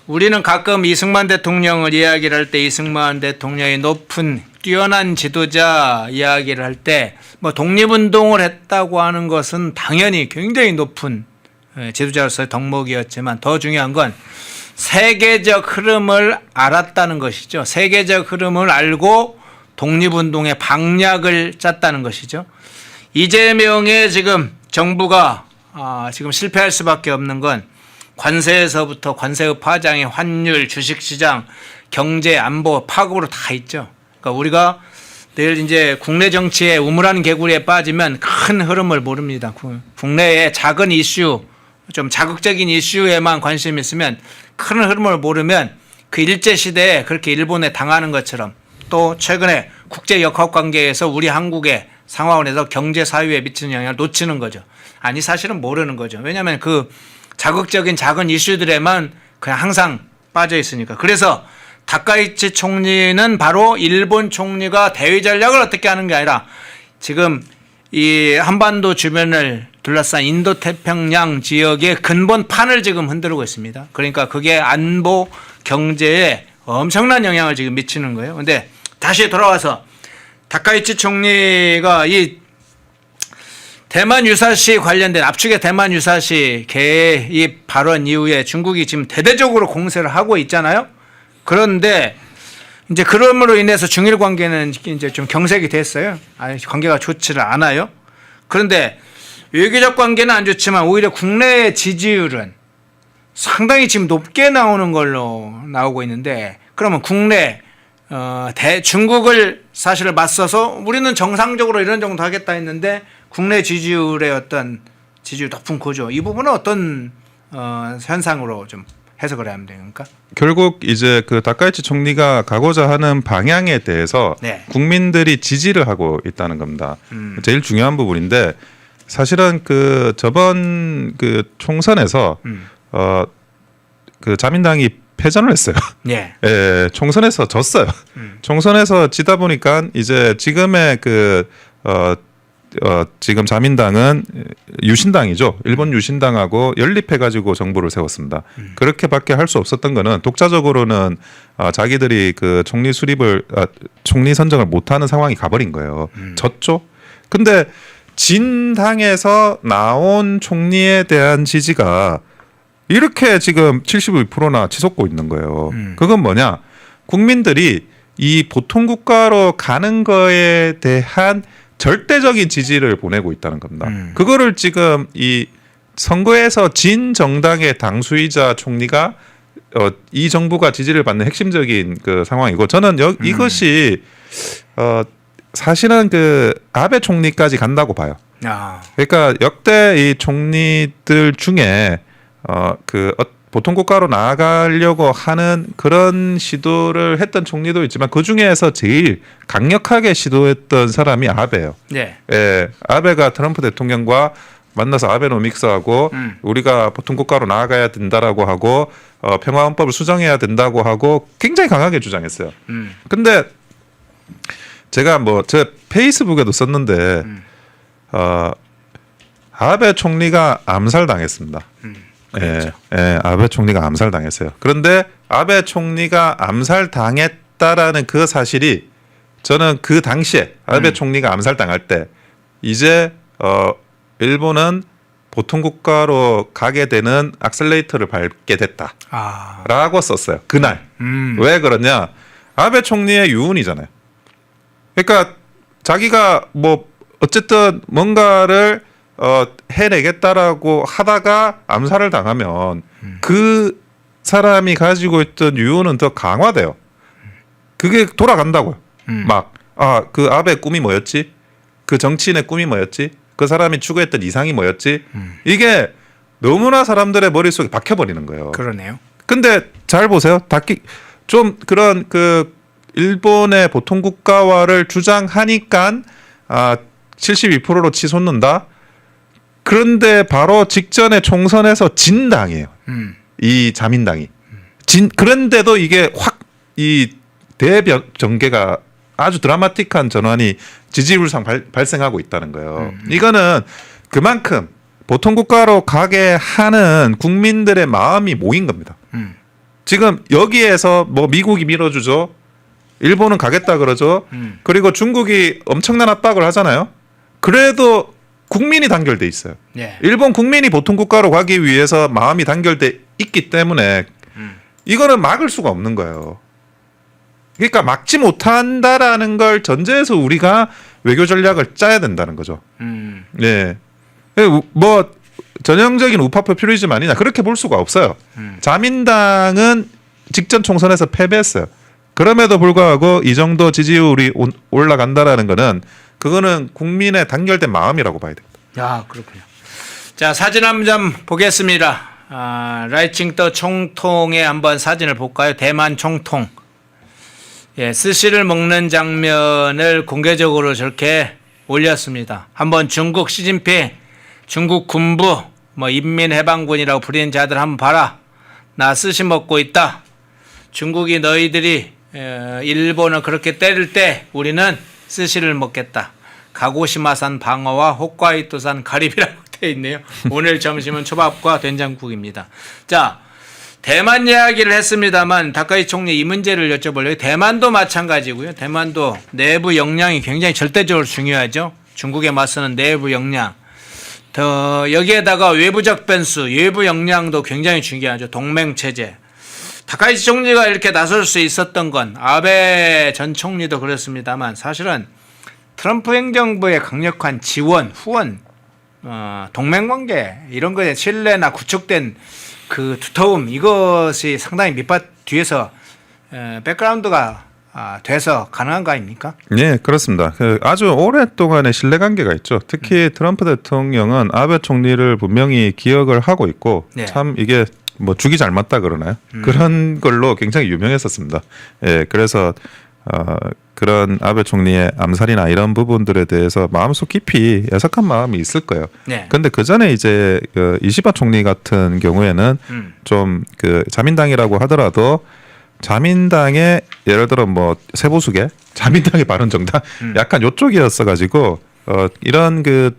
우리는 가끔 이승만 대통령을 이야기를 할 때 이승만 대통령의 높은 뛰어난 지도자 이야기를 할 때 뭐 독립운동을 했다고 하는 것은 당연히 굉장히 높은 지도자로서의 덕목이었지만 더 중요한 건 세계적 흐름을 알았다는 것이죠. 세계적 흐름을 알고 독립운동의 방략을 짰다는 것이죠. 이재명의 지금 정부가 지금 실패할 수밖에 없는 건 관세에서부터 관세의 파장에 환율, 주식시장, 경제, 안보, 파급으로 다 있죠. 그러니까 우리가 내일 이제 국내 정치에 우물안 개구리에 빠지면 큰 흐름을 모릅니다. 국내의 작은 이슈, 좀 자극적인 이슈에만 관심이 있으면 큰 흐름을 모르면 그 일제시대에 그렇게 일본에 당하는 것처럼 또 최근에 국제 역학관계에서 우리 한국의 상황을 해서 경제 사회에 미치는 영향을 놓치는 거죠. 아니 사실은 모르는 거죠. 왜냐하면 그 자극적인 작은 이슈들에만 그냥 항상 빠져 있으니까. 그래서 다카이치 총리는 바로 일본 총리가 대외 전략을 어떻게 하는 게 아니라 지금 이 한반도 주변을 둘러싼 인도태평양 지역의 근본판을 지금 흔들고 있습니다. 그러니까 그게 안보 경제에 엄청난 영향을 지금 미치는 거예요. 근데 다시 돌아와서 다카이치 총리가 이 대만 유사시 관련된 압축의 대만 유사시 개의 이 발언 이후에 중국이 지금 대대적으로 공세를 하고 있잖아요. 그런데 이제 그럼으로 인해서 중일 관계는 이제 좀 경색이 됐어요. 관계가 좋지를 않아요. 그런데 외교적 관계는 안 좋지만 오히려 국내의 지지율은 상당히 지금 높게 나오는 걸로 나오고 있는데, 그러면 국내 중국을 사실 맞서서 우리는 정상적으로 이런 정도 하겠다 했는데 국내 지지율의 어떤 지지율 높은 구조, 이 부분은 어떤 현상으로 좀 해석을 해야 하면 됩니까?
결국 이제 그 다카이치 총리가 가고자 하는 방향에 대해서
네.
국민들이 지지를 하고 있다는 겁니다. 제일 중요한 부분인데, 사실은 그 저번 그 총선에서 그 자민당이 패전을 했어요.
네.
예, 총선에서 졌어요. 총선에서 지다 보니까 이제 지금의 지금 자민당은 유신당이죠. 일본 유신당하고 연립해가지고 정부를 세웠습니다. 그렇게밖에 할 수 없었던 거는 독자적으로는 자기들이 그 총리 수립을 총리 선정을 못하는 상황이 가버린 거예요. 졌죠. 근데 진 당에서 나온 총리에 대한 지지가 이렇게 지금 72%나 치솟고 있는 거예요. 그건 뭐냐? 국민들이 이 보통 국가로 가는 거에 대한 절대적인 지지를 보내고 있다는 겁니다. 그거를 지금 이 선거에서 진 정당의 당수이자 총리가 이 정부가 지지를 받는 핵심적인 그 상황이고, 저는 이것이 사실은 그 아베 총리까지 간다고 봐요. 그러니까 역대 이 총리들 중에 보통 국가로 나아가려고 하는 그런 시도를 했던 총리도 있지만 그 중에서 제일 강력하게 시도했던 사람이 아베예요.
네.
예, 아베가 트럼프 대통령과 만나서 아베노믹스하고 우리가 보통 국가로 나아가야 된다라고 하고 평화헌법을 수정해야 된다고 하고 굉장히 강하게 주장했어요. 근데 제가 제 페이스북에도 썼는데 아베 총리가 암살당했습니다.
그렇죠.
예, 아베 총리가 암살당했어요. 그런데 아베 총리가 암살당했다라는 그 사실이, 저는 그 당시에 아베 총리가 암살당할 때 이제 일본은 보통 국가로 가게 되는 액셀레이터를 밟게 됐다라고 썼어요. 그날. 왜 그러냐? 아베 총리의 유언이잖아요. 그러니까 자기가 어쨌든 뭔가를 해내겠다라고 하다가 암살을 당하면 그 사람이 가지고 있던 유언은 더 강화돼요. 그게 돌아간다고요. 그 아베의 꿈이 뭐였지? 그 정치인의 꿈이 뭐였지? 그 사람이 추구했던 이상이 뭐였지? 이게 너무나 사람들의 머릿속에 박혀버리는 거예요.
그러네요.
근데 잘 보세요. 좀 그런 그 일본의 보통 국가화를 주장하니까 72%로 치솟는다. 그런데 바로 직전에 총선에서 진 당이에요. 이 자민당이. 그런데도 이게 확 이 대전개가 아주 드라마틱한 전환이 지지율상 발생하고 있다는 거예요. 이거는 그만큼 보통 국가로 가게 하는 국민들의 마음이 모인 겁니다. 지금 여기에서 미국이 밀어주죠. 일본은 가겠다 그러죠. 그리고 중국이 엄청난 압박을 하잖아요. 그래도 국민이 단결돼 있어요.
네.
일본 국민이 보통 국가로 가기 위해서 마음이 단결돼 있기 때문에 이거는 막을 수가 없는 거예요. 그러니까 막지 못한다라는 걸 전제해서 우리가 외교 전략을 짜야 된다는 거죠. 네. 전형적인 우파 포퓰리즘 아니냐, 그렇게 볼 수가 없어요. 자민당은 직전 총선에서 패배했어요. 그럼에도 불구하고 이 정도 지지율이 올라간다라는 거는 그거는 국민의 단결된 마음이라고 봐야 됩니다.
야, 그렇군요. 자, 사진 한 점 보겠습니다. 라이칭더 총통의 한번 사진을 볼까요? 대만 총통. 예, 스시를 먹는 장면을 공개적으로 저렇게 올렸습니다. 한번 중국 시진핑, 중국 군부, 인민해방군이라고 부리는 자들 한번 봐라. 나 스시 먹고 있다. 중국이 너희들이 일본을 그렇게 때릴 때 우리는 스시를 먹겠다. 가고시마산 방어와 홋카이도산 가리비라고 돼 돼 있네요. 오늘 점심은 초밥과 된장국입니다. 자, 대만 이야기를 했습니다만 다카이 총리 이 문제를 여쭤보려고. 대만도 마찬가지고요. 대만도 내부 역량이 굉장히 절대적으로 중요하죠. 중국에 맞서는 내부 역량. 더 여기에다가 외부적 변수, 외부 역량도 굉장히 중요하죠. 동맹 체제. 다카이치 총리가 이렇게 나설 수 있었던 건 아베 전 총리도 그렇습니다만 사실은 트럼프 행정부의 강력한 지원, 후원, 동맹관계 이런 거에 신뢰나 구축된 그 두터움 이것이 상당히 밑밭 뒤에서 백그라운드가 돼서 가능한 거 아닙니까?
네, 그렇습니다. 아주 오랫동안의 신뢰관계가 있죠. 특히 트럼프 대통령은 아베 총리를 분명히 기억을 하고 있고
네.
참 이게 뭐 죽이 잘 맞다 그러나요? 그런 걸로 굉장히 유명했었습니다. 예, 그래서 그런 아베 총리의 암살이나 이런 부분들에 대해서 마음속 깊이 애석한 마음이 있을 거예요.
네.
근데 그 전에 이제 그 이시바 총리 같은 경우에는 좀 그 자민당이라고 하더라도 자민당의 예를 들어 뭐 세보수계 자민당의 바른정당 약간 요쪽이었어 가지고 이런 그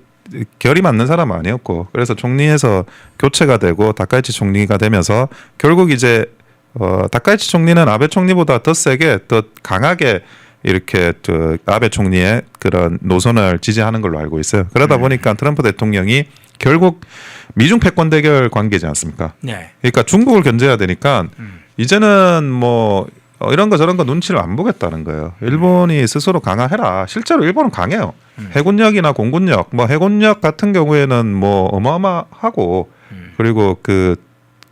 결이 맞는 사람은 아니었고 그래서 총리에서 교체가 되고 다카이치 총리가 되면서 결국 이제 다카이치 총리는 아베 총리보다 더 세게 더 강하게 이렇게 아베 총리의 그런 노선을 지지하는 걸로 알고 있어요. 그러다 보니까 트럼프 대통령이 결국 미중 패권 대결 관계지 않습니까?
네.
그러니까 중국을 견제해야 되니까 이제는 뭐 이런 거 저런 거 눈치를 안 보겠다는 거예요. 일본이 스스로 강화해라. 실제로 일본은 강해요. 해군력이나 공군력, 뭐 해군력 같은 경우에는 뭐 어마어마하고 그리고 그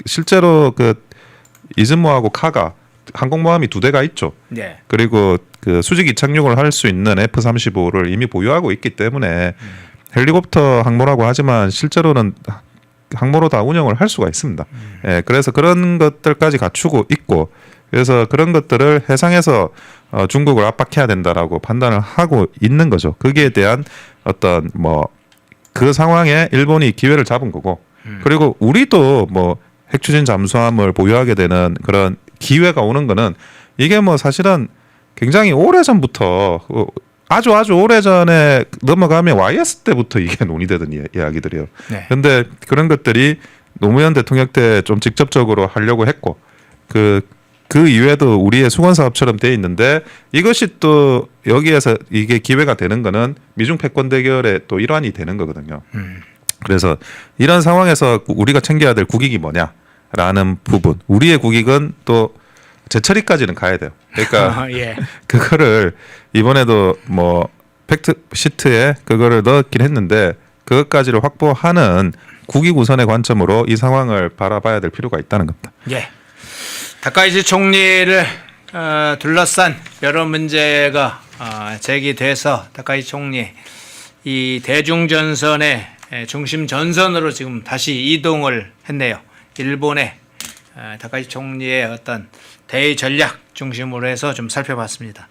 실제로 그 이즈모하고 카가 항공모함이 2대가 있죠.
네.
그리고 그 수직 이착륙을 할 수 있는 F-35를 이미 보유하고 있기 때문에 헬리콥터 항모라고 하지만 실제로는 항모로 다 운영을 할 수가 있습니다. 예, 그래서 그런 것들까지 갖추고 있고 그래서 그런 것들을 해상에서 중국을 압박해야 된다라고 판단을 하고 있는 거죠. 거기에 대한 어떤 뭐 그 상황에 일본이 기회를 잡은 거고 그리고 우리도 뭐 핵추진 잠수함을 보유하게 되는 그런 기회가 오는 거는 이게 뭐 사실은 굉장히 오래전부터 아주 오래전에 넘어가면 YS 때부터 이게 논의되던 이야기들이에요.
네.
근데 그런 것들이 노무현 대통령 때 좀 직접적으로 하려고 했고 그 이외에도 우리의 수건 사업처럼 돼 있는데 이것이 또 여기에서 이게 기회가 되는 거는 미중 패권 대결의 또 일환이 되는 거거든요. 그래서 이런 상황에서 우리가 챙겨야 될 국익이 뭐냐라는 부분. 우리의 국익은 또 제철이까지는 가야 돼요. 그러니까
예.
그거를 이번에도 뭐 팩트 시트에 그거를 넣었긴 했는데 그것까지를 확보하는 국익 우선의 관점으로 이 상황을 바라봐야 될 필요가 있다는 겁니다.
예. 다카이치 총리를 둘러싼 여러 문제가 제기돼서 다카이치 총리 이 대중전선의 중심 전선으로 지금 다시 이동을 했네요. 일본의 다카이치 총리의 어떤 대의 전략 중심으로 해서 좀 살펴봤습니다.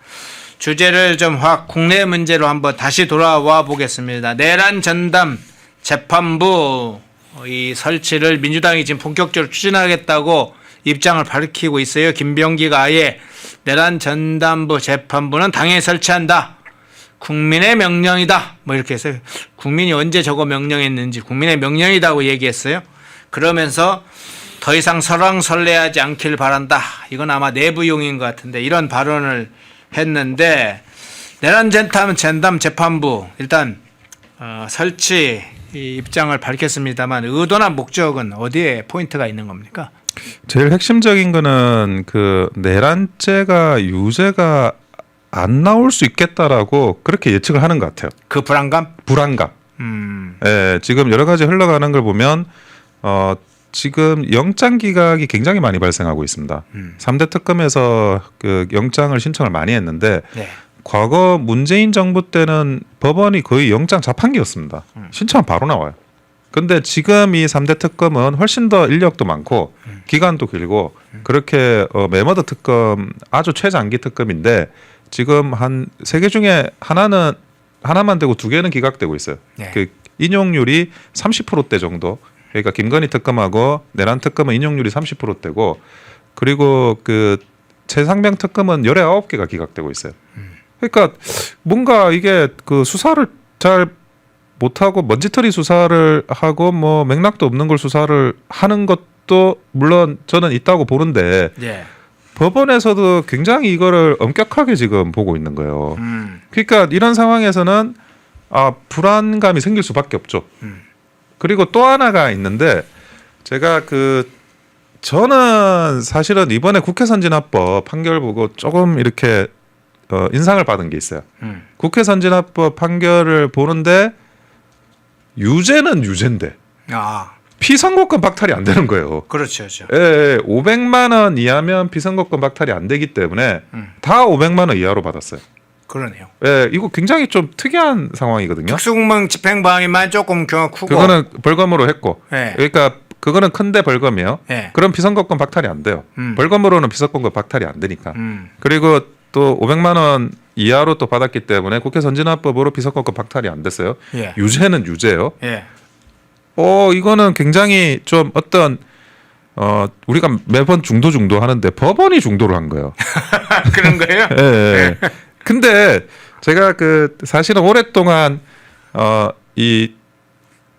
주제를 좀 국내 문제로 한번 다시 돌아와 보겠습니다. 내란 전담 재판부 이 설치를 민주당이 지금 본격적으로 추진하겠다고 입장을 밝히고 있어요. 김병기가 아예 내란 전담부 재판부는 당연히 설치한다. 국민의 명령이다. 뭐 이렇게 해서 국민이 언제 저거 명령했는지 국민의 명령이다고 얘기했어요. 그러면서 더 이상 설왕설래하지 않길 바란다. 이건 아마 내부용인 것 같은데 이런 발언을 했는데 내란 전담 재판부 일단 설치 입장을 밝혔습니다만 의도나 목적은 어디에 포인트가 있는 겁니까?
제일 핵심적인 거는 그 내란죄가 유죄가 안 나올 수 있겠다라고 그렇게 예측을 하는 것 같아요.
그 불안감?
예, 지금 여러 가지 흘러가는 걸 보면 지금 영장 기각이 굉장히 많이 발생하고 있습니다. 3대 특검에서 그 영장을 신청을 많이 했는데
네.
과거 문재인 정부 때는 법원이 거의 영장 자판기였습니다. 신청은 바로 나와요. 근데 지금 이 3대 특검은 훨씬 더 인력도 많고 기간도 길고 그렇게 매머드 특검 아주 최장기 특검인데 지금 한 3개 중에 하나만 되고 2개는 기각되고 있어요.
네.
그 인용률이 30%대 정도. 그러니까 김건희 특검하고 내란 특검은 인용률이 30%대고 그리고 그 최상병 특검은 19개가 기각되고 있어요. 그러니까 뭔가 이게 그 수사를 잘 못하고 먼지털이 수사를 하고 뭐 맥락도 없는 걸 수사를 하는 것도 물론 저는 있다고 보는데
예.
법원에서도 굉장히 이거를 엄격하게 지금 보고 있는 거예요. 그러니까 이런 상황에서는 불안감이 생길 수밖에 없죠. 그리고 또 하나가 있는데 제가 저는 사실은 이번에 국회 선진화법 판결 보고 조금 이렇게 인상을 받은 게 있어요. 국회 선진화법 판결을 보는데 유죄는 유죄인데 피선거권 박탈이 안 되는 거예요.
그렇죠, 그렇죠.
예, 500만 원 이하면 피선거권 박탈이 안 되기 때문에 다 500만 원 이하로 받았어요.
그러네요.
예, 이거 굉장히 좀 특이한 상황이거든요.
특수공무원 집행방해만 조금 경우 크고.
그거는 벌금으로 했고,
예.
그러니까 그거는 큰데 벌금이에요.
예.
그럼 피선거권 박탈이 안 돼요. 벌금으로는 피선거권 박탈이 안 되니까. 그리고 또 500만 원 이하로 또 받았기 때문에 국회 선진화법으로 피선거권 박탈이 안 됐어요.
예.
유죄는 유죄예요.
예.
이거는 굉장히 좀 우리가 매번 중도 하는데 법원이 중도를 한 거예요.
그런 거예요?
예, 예. 근데 제가 사실은 오랫동안 이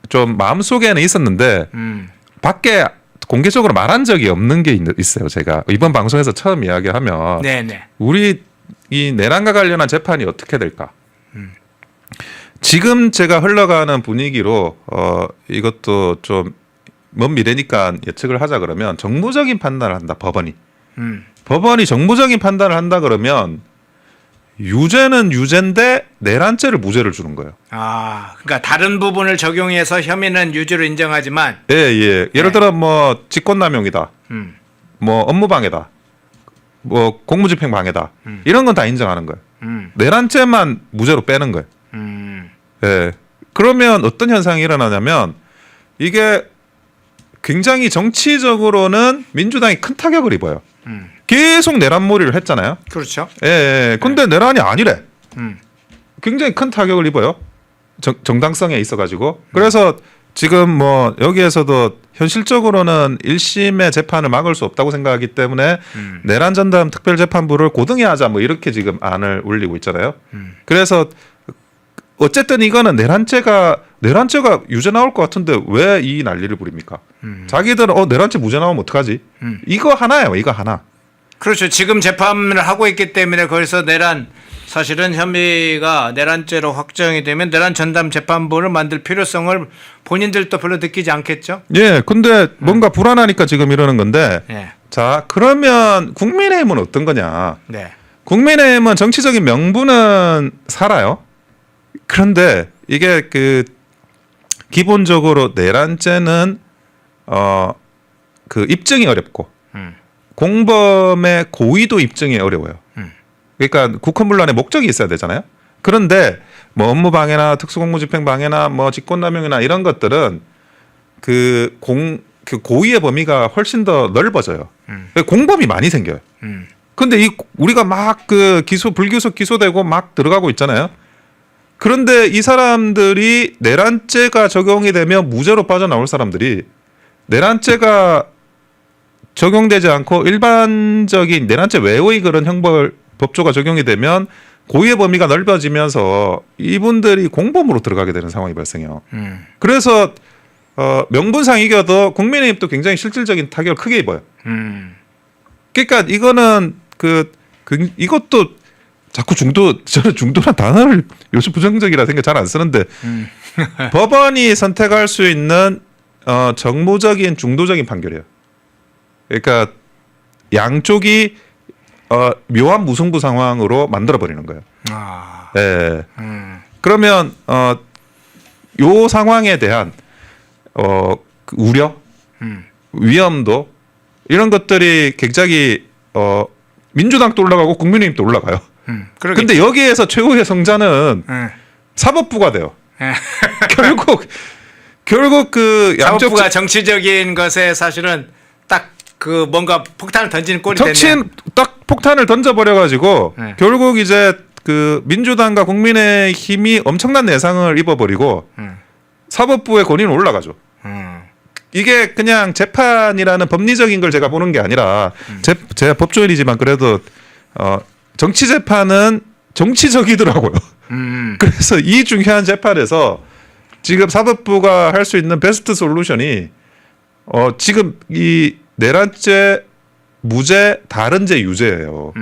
좀 마음속에는 있었는데 밖에 공개적으로 말한 적이 없는 게 있어요. 제가 이번 방송에서 처음 이야기하면
네네.
우리 이 내란과 관련한 재판이 어떻게 될까? 지금 제가 흘러가는 분위기로 이것도 좀 먼 미래니까 예측을 하자 그러면 정무적인 판단을 한다. 법원이 정무적인 판단을 한다 그러면 유죄는 유죄인데 내란죄를 무죄를 주는 거예요.
그러니까 다른 부분을 적용해서 혐의는 유죄로 인정하지만
예. 예를 들어 뭐 직권남용이다. 뭐 업무방해다. 뭐 공무집행방해다. 이런 건 다 인정하는 거예요. 내란죄만 무죄로 빼는 거예요. 예. 그러면 어떤 현상이 일어나냐면 이게 굉장히 정치적으로는 민주당이 큰 타격을 입어요. 계속 내란몰이를 했잖아요.
그렇죠.
예. 근데 내란이 아니래. 굉장히 큰 타격을 입어요. 정당성에 있어가지고. 그래서 지금 뭐 여기에서도 현실적으로는 1심의 재판을 막을 수 없다고 생각하기 때문에 내란 전담 특별재판부를 고등에 하자 뭐 이렇게 지금 안을 올리고 있잖아요. 그래서 어쨌든 이거는 내란죄가 유죄 나올 것 같은데 왜 이 난리를 부립니까? 자기들은 내란죄 무죄 나오면 어떡하지? 이거 하나예요. 이거 하나.
그렇죠. 지금 재판을 하고 있기 때문에 거기서 사실은 혐의가 내란죄로 확정이 되면 내란 전담 재판부를 만들 필요성을 본인들도 별로 느끼지 않겠죠?
예, 근데 뭔가 불안하니까 지금 이러는 건데.
예.
자, 그러면 국민의힘은 어떤 거냐?
네.
국민의힘은 정치적인 명분은 살아요. 그런데 이게 기본적으로 내란죄는 입증이 어렵고 공범의 고의도 입증이 어려워요. 그러니까 국헌문란의 목적이 있어야 되잖아요. 그런데 뭐 업무방해나 특수공무집행방해나 뭐 직권남용이나 이런 것들은 고의의 범위가 훨씬 더 넓어져요. 공범이 많이 생겨요. 근데 우리가 막 불기소 기소되고 막 들어가고 있잖아요. 그런데 이 사람들이 내란죄가 적용이 되면 무죄로 빠져나올 사람들이 내란죄가 적용되지 않고 일반적인 내란죄 외의 그런 형벌 법조가 적용이 되면 고의의 범위가 넓어지면서 이분들이 공범으로 들어가게 되는 상황이 발생해요. 그래서 명분상 이겨도 국민의힘도 굉장히 실질적인 타격을 크게 입어요. 그러니까 이거는 이것도 자꾸 저는 중도란 단어를 요즘 부정적이라 생각 잘 안 쓰는데 법원이 선택할 수 있는 정무적인 중도적인 판결이에요. 그러니까 양쪽이 묘한 무승부 상황으로 만들어 버리는 거예요. 예. 그러면 요 상황에 대한 우려, 위험도 이런 것들이 굉장히 민주당도 올라가고 국민의힘도 올라가요. 그런데 여기에서 최후의 성자는 사법부가 돼요. 결국
사법부가 정치적인 것에 사실은 딱 뭔가 폭탄을 던지는 꼴이
됐네요. 딱 폭탄을 던져버려 가지고 결국 이제 민주당과 국민의힘이 엄청난 내상을 입어버리고 사법부의 권위는 올라가죠. 이게 그냥 재판이라는 법리적인 걸 제가 보는 게 아니라 제가 법조인이지만 그래도 정치 재판은 정치적이더라고요. 그래서 이 중요한 재판에서 지금 사법부가 할 수 있는 베스트 솔루션이 지금 이 내란죄, 무죄, 다른죄, 유죄예요.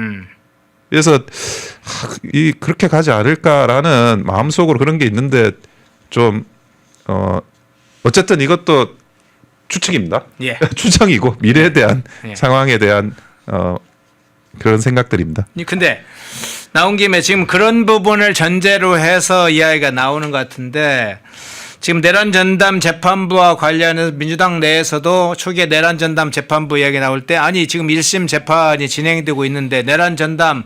그래서 그렇게 가지 않을까라는 마음속으로 그런 게 있는데 좀 어쨌든 이것도 추측입니다.
예.
추정이고 미래에 대한
예.
상황에 대한 그런 생각들입니다.
근데 나온 김에 지금 그런 부분을 전제로 해서 이야기가 나오는 것 같은데 지금 내란 전담 재판부와 관련해서 민주당 내에서도 초기에 내란 전담 재판부 이야기 나올 때 아니 지금 1심 재판이 진행되고 있는데 내란 전담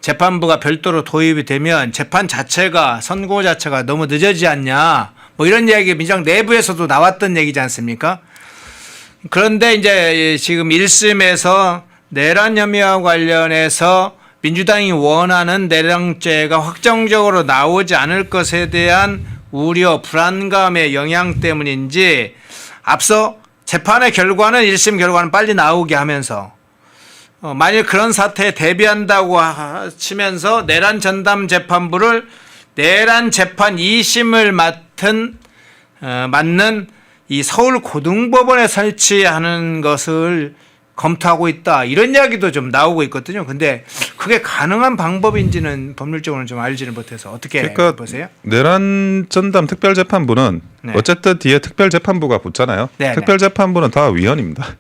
재판부가 별도로 도입이 되면 재판 자체가 선고 자체가 너무 늦어지지 않냐 뭐 이런 이야기 민주당 내부에서도 나왔던 얘기지 않습니까? 그런데 이제 지금 1심에서 내란 혐의와 관련해서 민주당이 원하는 내란죄가 확정적으로 나오지 않을 것에 대한 우려, 불안감의 영향 때문인지 앞서 재판의 결과는 1심 결과는 빨리 나오게 하면서 만일 그런 사태에 대비한다고 치면서 내란 전담 재판부를 내란 재판 2심을 맡는 이 서울 고등법원에 설치하는 것을 검토하고 있다. 이런 이야기도 좀 나오고 있거든요. 근데 그게 가능한 방법인지는 법률적으로는 좀 알지를 못해서 어떻게 보세요?
내란 전담 특별재판부는
네.
어쨌든 뒤에 특별재판부가 붙잖아요.
네,
특별재판부는 다 위헌입니다.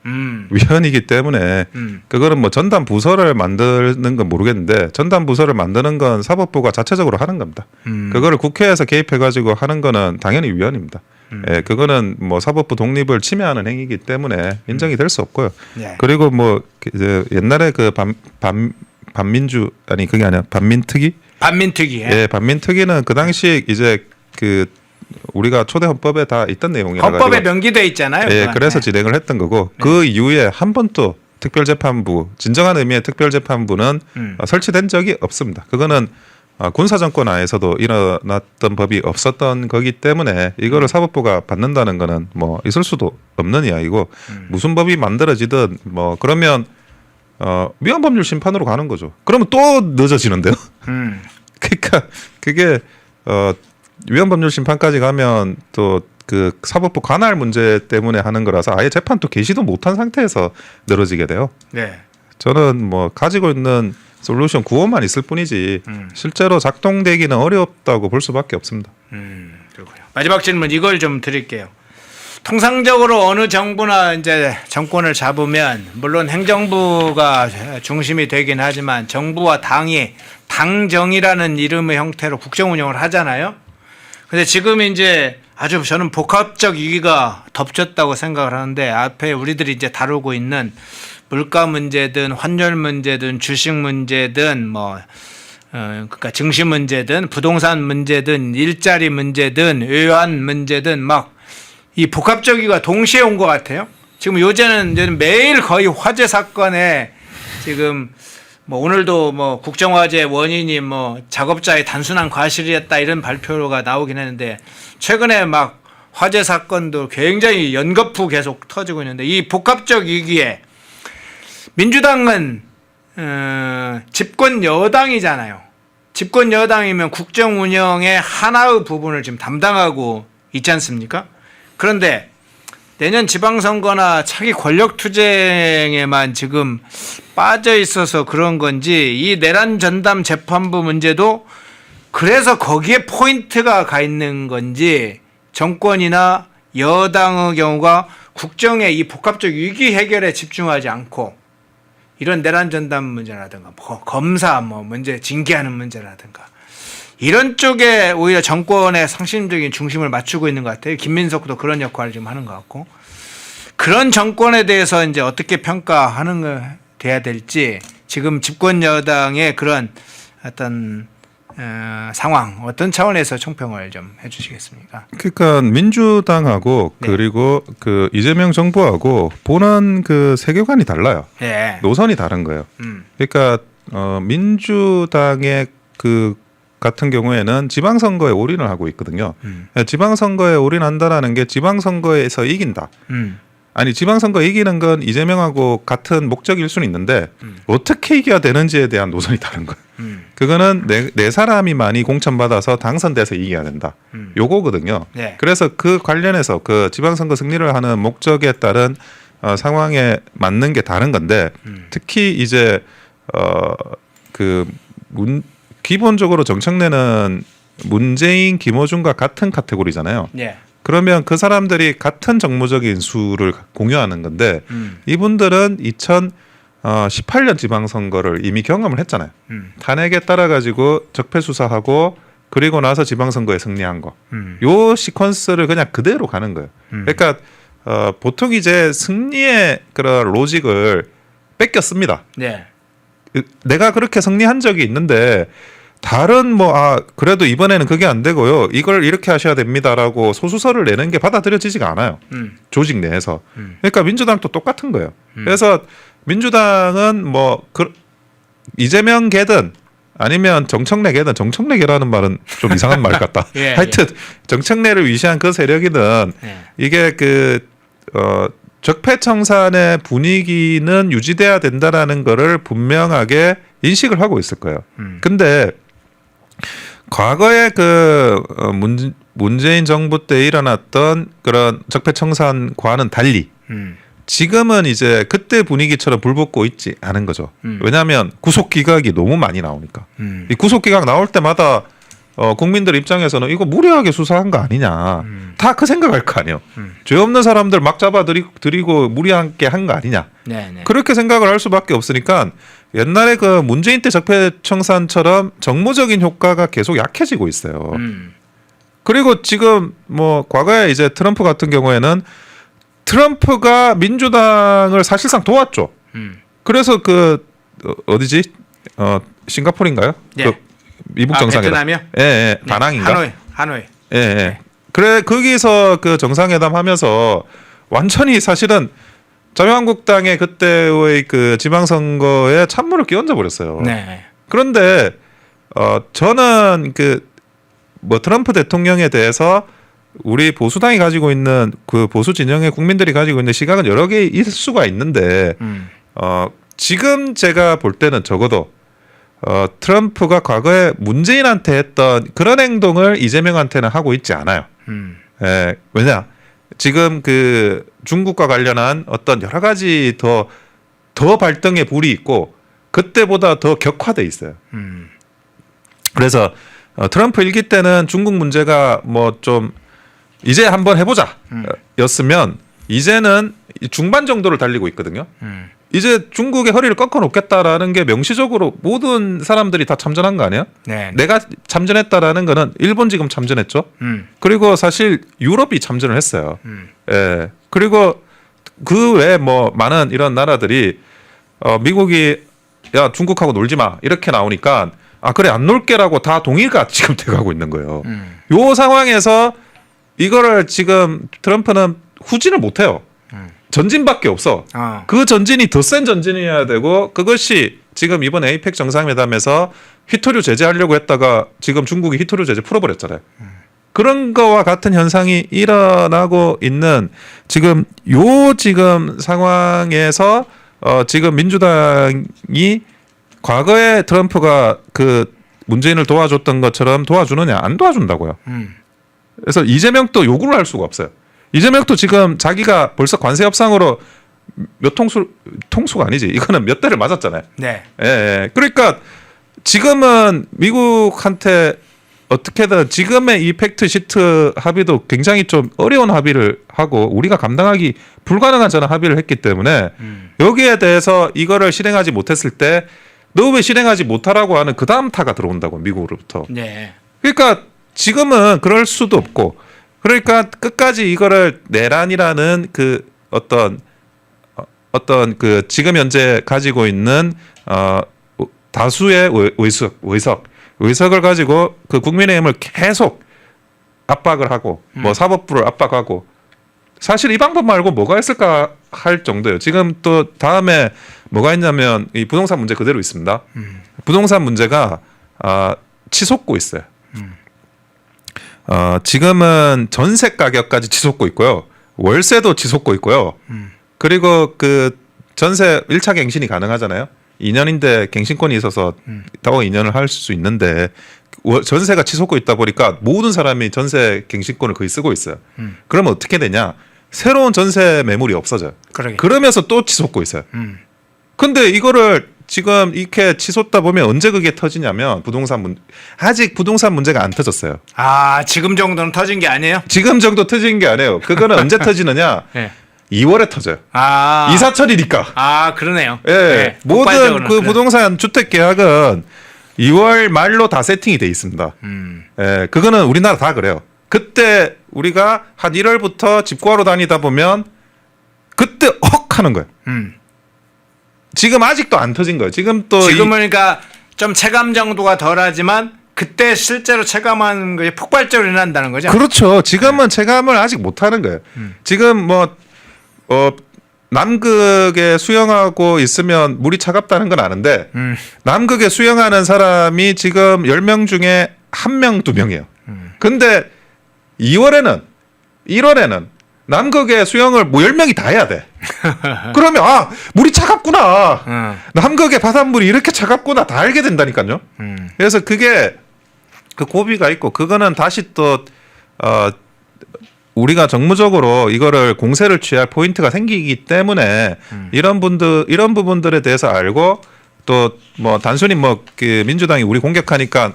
위헌이기 때문에 그거는 뭐 전담 부서를 만드는 건 모르겠는데 전담 부서를 만드는 건 사법부가 자체적으로 하는 겁니다. 그거를 국회에서 개입해가지고 하는 거는 당연히 위헌입니다. 예, 그거는 뭐 사법부 독립을 침해하는 행위이기 때문에 인정이 될 수 없고요.
네.
그리고 뭐 이제 옛날에 그 반민주 아니 그게 아니야 반민특위?
반민특위.
예, 반민특위는 그 당시 이제 그 우리가 초대 헌법에 다 있던 내용이라 가지고
헌법에 명기돼 있잖아요.
예,
그건.
그래서
네.
진행을 했던 거고 그 이후에 한 번도 특별재판부 진정한 의미의 특별재판부는 설치된 적이 없습니다. 그거는 군사정권 하에서도 일어났던 법이 없었던 거기 때문에 이거를 사법부가 받는다는 거는 뭐 있을 수도 없는 이야기고 무슨 법이 만들어지든 뭐 그러면 위헌법률 심판으로 가는 거죠. 그러면 또 늦어지는데요. 그러니까 그게 위헌법률 심판까지 가면 또 그 사법부 관할 문제 때문에 하는 거라서 아예 재판 또 개시도 못한 상태에서 늘어지게 돼요.
네.
저는 뭐 가지고 있는 솔루션 구호만 있을 뿐이지 실제로 작동되기는 어렵다고 볼 수밖에 없습니다.
그렇군요. 마지막 질문 이걸 좀 드릴게요. 통상적으로 어느 정부나 이제 정권을 잡으면 물론 행정부가 중심이 되긴 하지만 정부와 당이 당정이라는 이름의 형태로 국정 운영을 하잖아요. 근데 지금 이제 아주 저는 복합적 위기가 덮쳤다고 생각을 하는데 앞에 우리들이 이제 다루고 있는 물가 문제든 환율 문제든 주식 문제든 뭐 그러니까 증시 문제든 부동산 문제든 일자리 문제든 외환 문제든 막 이 복합적 위기가 동시에 온 것 같아요. 지금 요새는 매일 거의 화재 사건에 지금 뭐 오늘도 뭐 국정화재 원인이 뭐 작업자의 단순한 과실이었다 이런 발표가 나오긴 했는데 최근에 막 화재 사건도 굉장히 연거푸 계속 터지고 있는데 이 복합적 위기에 민주당은 집권 여당이잖아요. 집권 여당이면 국정 운영의 하나의 부분을 지금 담당하고 있지 않습니까? 그런데 내년 지방선거나 차기 권력투쟁에만 지금 빠져 있어서 그런 건지 이 내란 전담 재판부 문제도 그래서 거기에 포인트가 가 있는 건지 정권이나 여당의 경우가 국정의 이 복합적 위기 해결에 집중하지 않고 이런 내란 전담 문제라든가 검사 문제 징계하는 문제라든가 이런 쪽에 오히려 정권의 상심적인 중심을 맞추고 있는 것 같아요. 김민석도 그런 역할을 지금 하는 것 같고 그런 정권에 대해서 이제 어떻게 평가하는 거 돼야 될지 지금 집권 여당의 그런 어떤 상황 어떤 차원에서 총평을 좀 해주시겠습니까?
그러니까 민주당하고
네.
그리고 그 이재명 정부하고 보는 그 세계관이 달라요.
네.
노선이 다른 거예요. 그러니까 민주당의 그 같은 경우에는 지방선거에 올인을 하고 있거든요. 지방선거에 올인한다라는 게 지방선거에서 이긴다. 아니 지방선거 이기는 건 이재명하고 같은 목적일 수는 있는데 어떻게 이겨야 되는지에 대한 노선이 다른 거예요. 그거는 내 사람이 많이 공천받아서 당선돼서 이겨야 된다. 요거거든요.
네.
그래서 그 관련해서 그 지방선거 승리를 하는 목적에 따른 상황에 맞는 게 다른 건데 특히 이제 기본적으로 정청래는 문재인, 김어준과 같은 카테고리잖아요.
네.
그러면 그 사람들이 같은 정무적인 수를 공유하는 건데 이분들은 2018년 지방선거를 이미 경험을 했잖아요. 탄핵에 따라 가지고 적폐 수사하고 그리고 나서 지방선거에 승리한 거. 요 시퀀스를 그냥 그대로 가는 거예요. 그러니까 보통 이제 승리의 그런 로직을 뺏겼습니다.
네.
내가 그렇게 승리한 적이 있는데 다른 그래도 이번에는 그게 안 되고요. 이걸 이렇게 하셔야 됩니다라고 소수서를 내는 게 받아들여지지가 않아요. 조직 내에서. 그러니까 민주당도 똑같은 거예요. 그래서 민주당은 이재명 개든 아니면 정청래 개든 정청래 개라는 말은 좀 이상한 말 같다.
예,
하여튼 정청래를 위시한 그 세력이든 이게 적폐청산의 분위기는 유지돼야 된다라는 거를 분명하게 인식을 하고 있을 거예요. 근데 과거에 문재인 정부 때 일어났던 그런 적폐청산과는 달리 지금은 이제 그때 분위기처럼 불붙고 있지 않은 거죠. 왜냐하면 구속기각이 너무 많이 나오니까. 이 구속기각 나올 때마다 국민들 입장에서는 이거 무리하게 수사한 거 아니냐. 다 그 생각할 거 아니에요. 죄 없는 사람들 막 잡아들이고 무리하게 한 거 아니냐.
네.
그렇게 생각을 할 수밖에 없으니까 옛날에 그 문재인 때 적폐청산처럼 정무적인 효과가 계속 약해지고 있어요. 그리고 지금 과거에 이제 트럼프 같은 경우에는 트럼프가 민주당을 사실상 도왔죠. 그래서 어디지? 싱가포르인가요?
예.
미국 정상회담.
베트남이요?
예. 다낭인가?
하노이.
예. 그래 거기서 그 정상회담 하면서 완전히 사실은 자유한국당의 그때의 그 지방선거에 찬물을 끼얹어 버렸어요.
네.
그런데 저는 트럼프 대통령에 대해서 우리 보수당이 가지고 있는 그 보수 진영의 국민들이 가지고 있는 시각은 여러 개 있을 수가 있는데 지금 제가 볼 때는 적어도 트럼프가 과거에 문재인한테 했던 그런 행동을 이재명한테는 하고 있지 않아요. 왜냐? 지금 중국과 관련한 어떤 여러 가지 더 발등에 불이 있고 그때보다 더 격화돼 있어요. 그래서 트럼프 일기 때는 중국 문제가 좀 이제 한번 해보자 였으면 이제는 중반 정도를 달리고 있거든요. 이제 중국의 허리를 꺾어 놓겠다라는 게 명시적으로 모든 사람들이 다 참전한 거 아니에요?
네.
내가 참전했다라는 거는 일본 지금 참전했죠. 그리고 사실 유럽이 참전을 했어요. 예. 그리고 그 외에 많은 이런 나라들이 미국이 야 중국하고 놀지 마 이렇게 나오니까 그래 안 놀게라고 다 동의가 지금 돼가고 있는 거예요. 요 상황에서 이거를 지금 트럼프는 후진을 못 해요. 전진밖에 없어. 그 전진이 더 센 전진이어야 되고 그것이 지금 이번 에이펙 정상회담에서 휘토류 제재하려고 했다가 지금 중국이 휘토류 제재 풀어버렸잖아요. 그런 거와 같은 현상이 일어나고 있는 지금 상황에서 지금 민주당이 과거에 트럼프가 문재인을 도와줬던 것처럼 도와주느냐 안 도와준다고요. 그래서 이재명도 요구를 할 수가 없어요. 이재명도 지금 자기가 벌써 관세 협상으로 몇 통수가 아니지. 이거는 몇 대를 맞았잖아요.
네.
예. 그러니까 지금은 미국한테 어떻게든 지금의 이 팩트 시트 합의도 굉장히 좀 어려운 합의를 하고 우리가 감당하기 불가능한 저는 합의를 했기 때문에 여기에 대해서 이거를 실행하지 못했을 때 너 왜 실행하지 못하라고 하는 그 다음 타가 들어온다고 미국으로부터.
네.
그러니까 지금은 그럴 수도 없고 그러니까 끝까지 이거를 내란이라는 어떤 지금 현재 가지고 있는 다수의 의석을 가지고 국민의힘을 계속 압박을 하고 사법부를 압박하고 사실 이 방법 말고 뭐가 있을까 할 정도예요. 지금 또 다음에 뭐가 있냐면 이 부동산 문제 그대로 있습니다. 부동산 문제가 치솟고 있어요. 지금은 전세 가격까지 치솟고 있고요. 월세도 치솟고 있고요. 그리고 그 전세 1차 갱신이 가능하잖아요. 2년인데 갱신권이 있어서 더 2년을 할 수 있는데 전세가 치솟고 있다 보니까 모든 사람이 전세 갱신권을 거의 쓰고 있어요. 그러면 어떻게 되냐? 새로운 전세 매물이 없어져요.
그러게.
그러면서 또 치솟고 있어요. 근데 이거를 지금 이렇게 치솟다 보면 언제 그게 터지냐면 아직 부동산 문제가 안 터졌어요.
아, 지금 정도는 터진 게 아니에요?
지금 정도 터진 게 아니에요. 그거는 언제 터지느냐?
네.
2월에 터져요.
아.
이사철이니까.
아, 그러네요.
예.
네,
모든
폭발적으로는
그
그래.
부동산 주택 계약은 2월 말로 다 세팅이 돼 있습니다. 예. 그거는 우리나라 다 그래요. 그때 우리가 한 1월부터 집 구하러 다니다 보면 그때 헉 하는 거예요. 지금 아직도 안 터진 거예요. 지금 또
지금은 그러니까 좀 체감 정도가 덜하지만 그때 실제로 체감하는 것이 폭발적으로 일어난다는 거죠.
그렇죠. 지금은 체감을 아직 못 하는 거예요. 지금 남극에 수영하고 있으면 물이 차갑다는 건 아는데 남극에 수영하는 사람이 지금 10명 중에 1명, 2명이에요. 근데 1월에는 남극에 수영을 10명이 다 해야 돼. 그러면 물이 차갑구나. 남극의 바닷물이 이렇게 차갑구나 다 알게 된다니까요. 그래서 그게 그 고비가 있고 그거는 다시 또 우리가 정무적으로 이거를 공세를 취할 포인트가 생기기 때문에 이런 부분들에 대해서 알고 또 뭐 단순히 그 민주당이 우리 공격하니까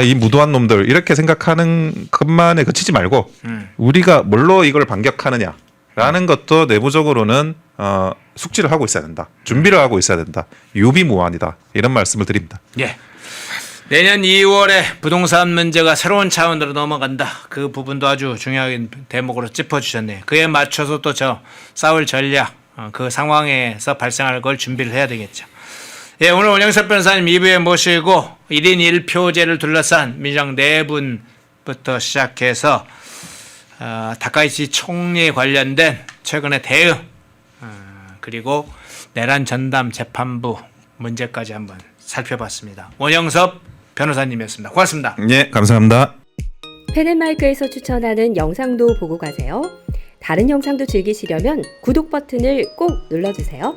이 무도한 놈들 이렇게 생각하는 것만에 그치지 말고 우리가 뭘로 이걸 반격하느냐라는 것도 내부적으로는 숙지를 하고 있어야 된다. 준비를 하고 있어야 된다. 유비무환이다. 이런 말씀을 드립니다.
예. 내년 2월에 부동산 문제가 새로운 차원으로 넘어간다. 그 부분도 아주 중요한 대목으로 짚어주셨네요. 그에 맞춰서 또 싸울 전략, 그 상황에서 발생할 걸 준비를 해야 되겠죠. 예, 오늘 원영섭 변호사님 2부에 모시고 1인 1표제를 둘러싼 민주당 내분부터 시작해서 다카이치 총리 관련된 최근의 대응 그리고 내란 전담 재판부 문제까지 한번 살펴봤습니다. 원영섭 변호사님이었습니다. 고맙습니다.
예, 감사합니다.
펜앤마이크에서 추천하는 영상도 보고 가세요. 다른 영상도 즐기시려면 구독 버튼을 꼭 눌러주세요.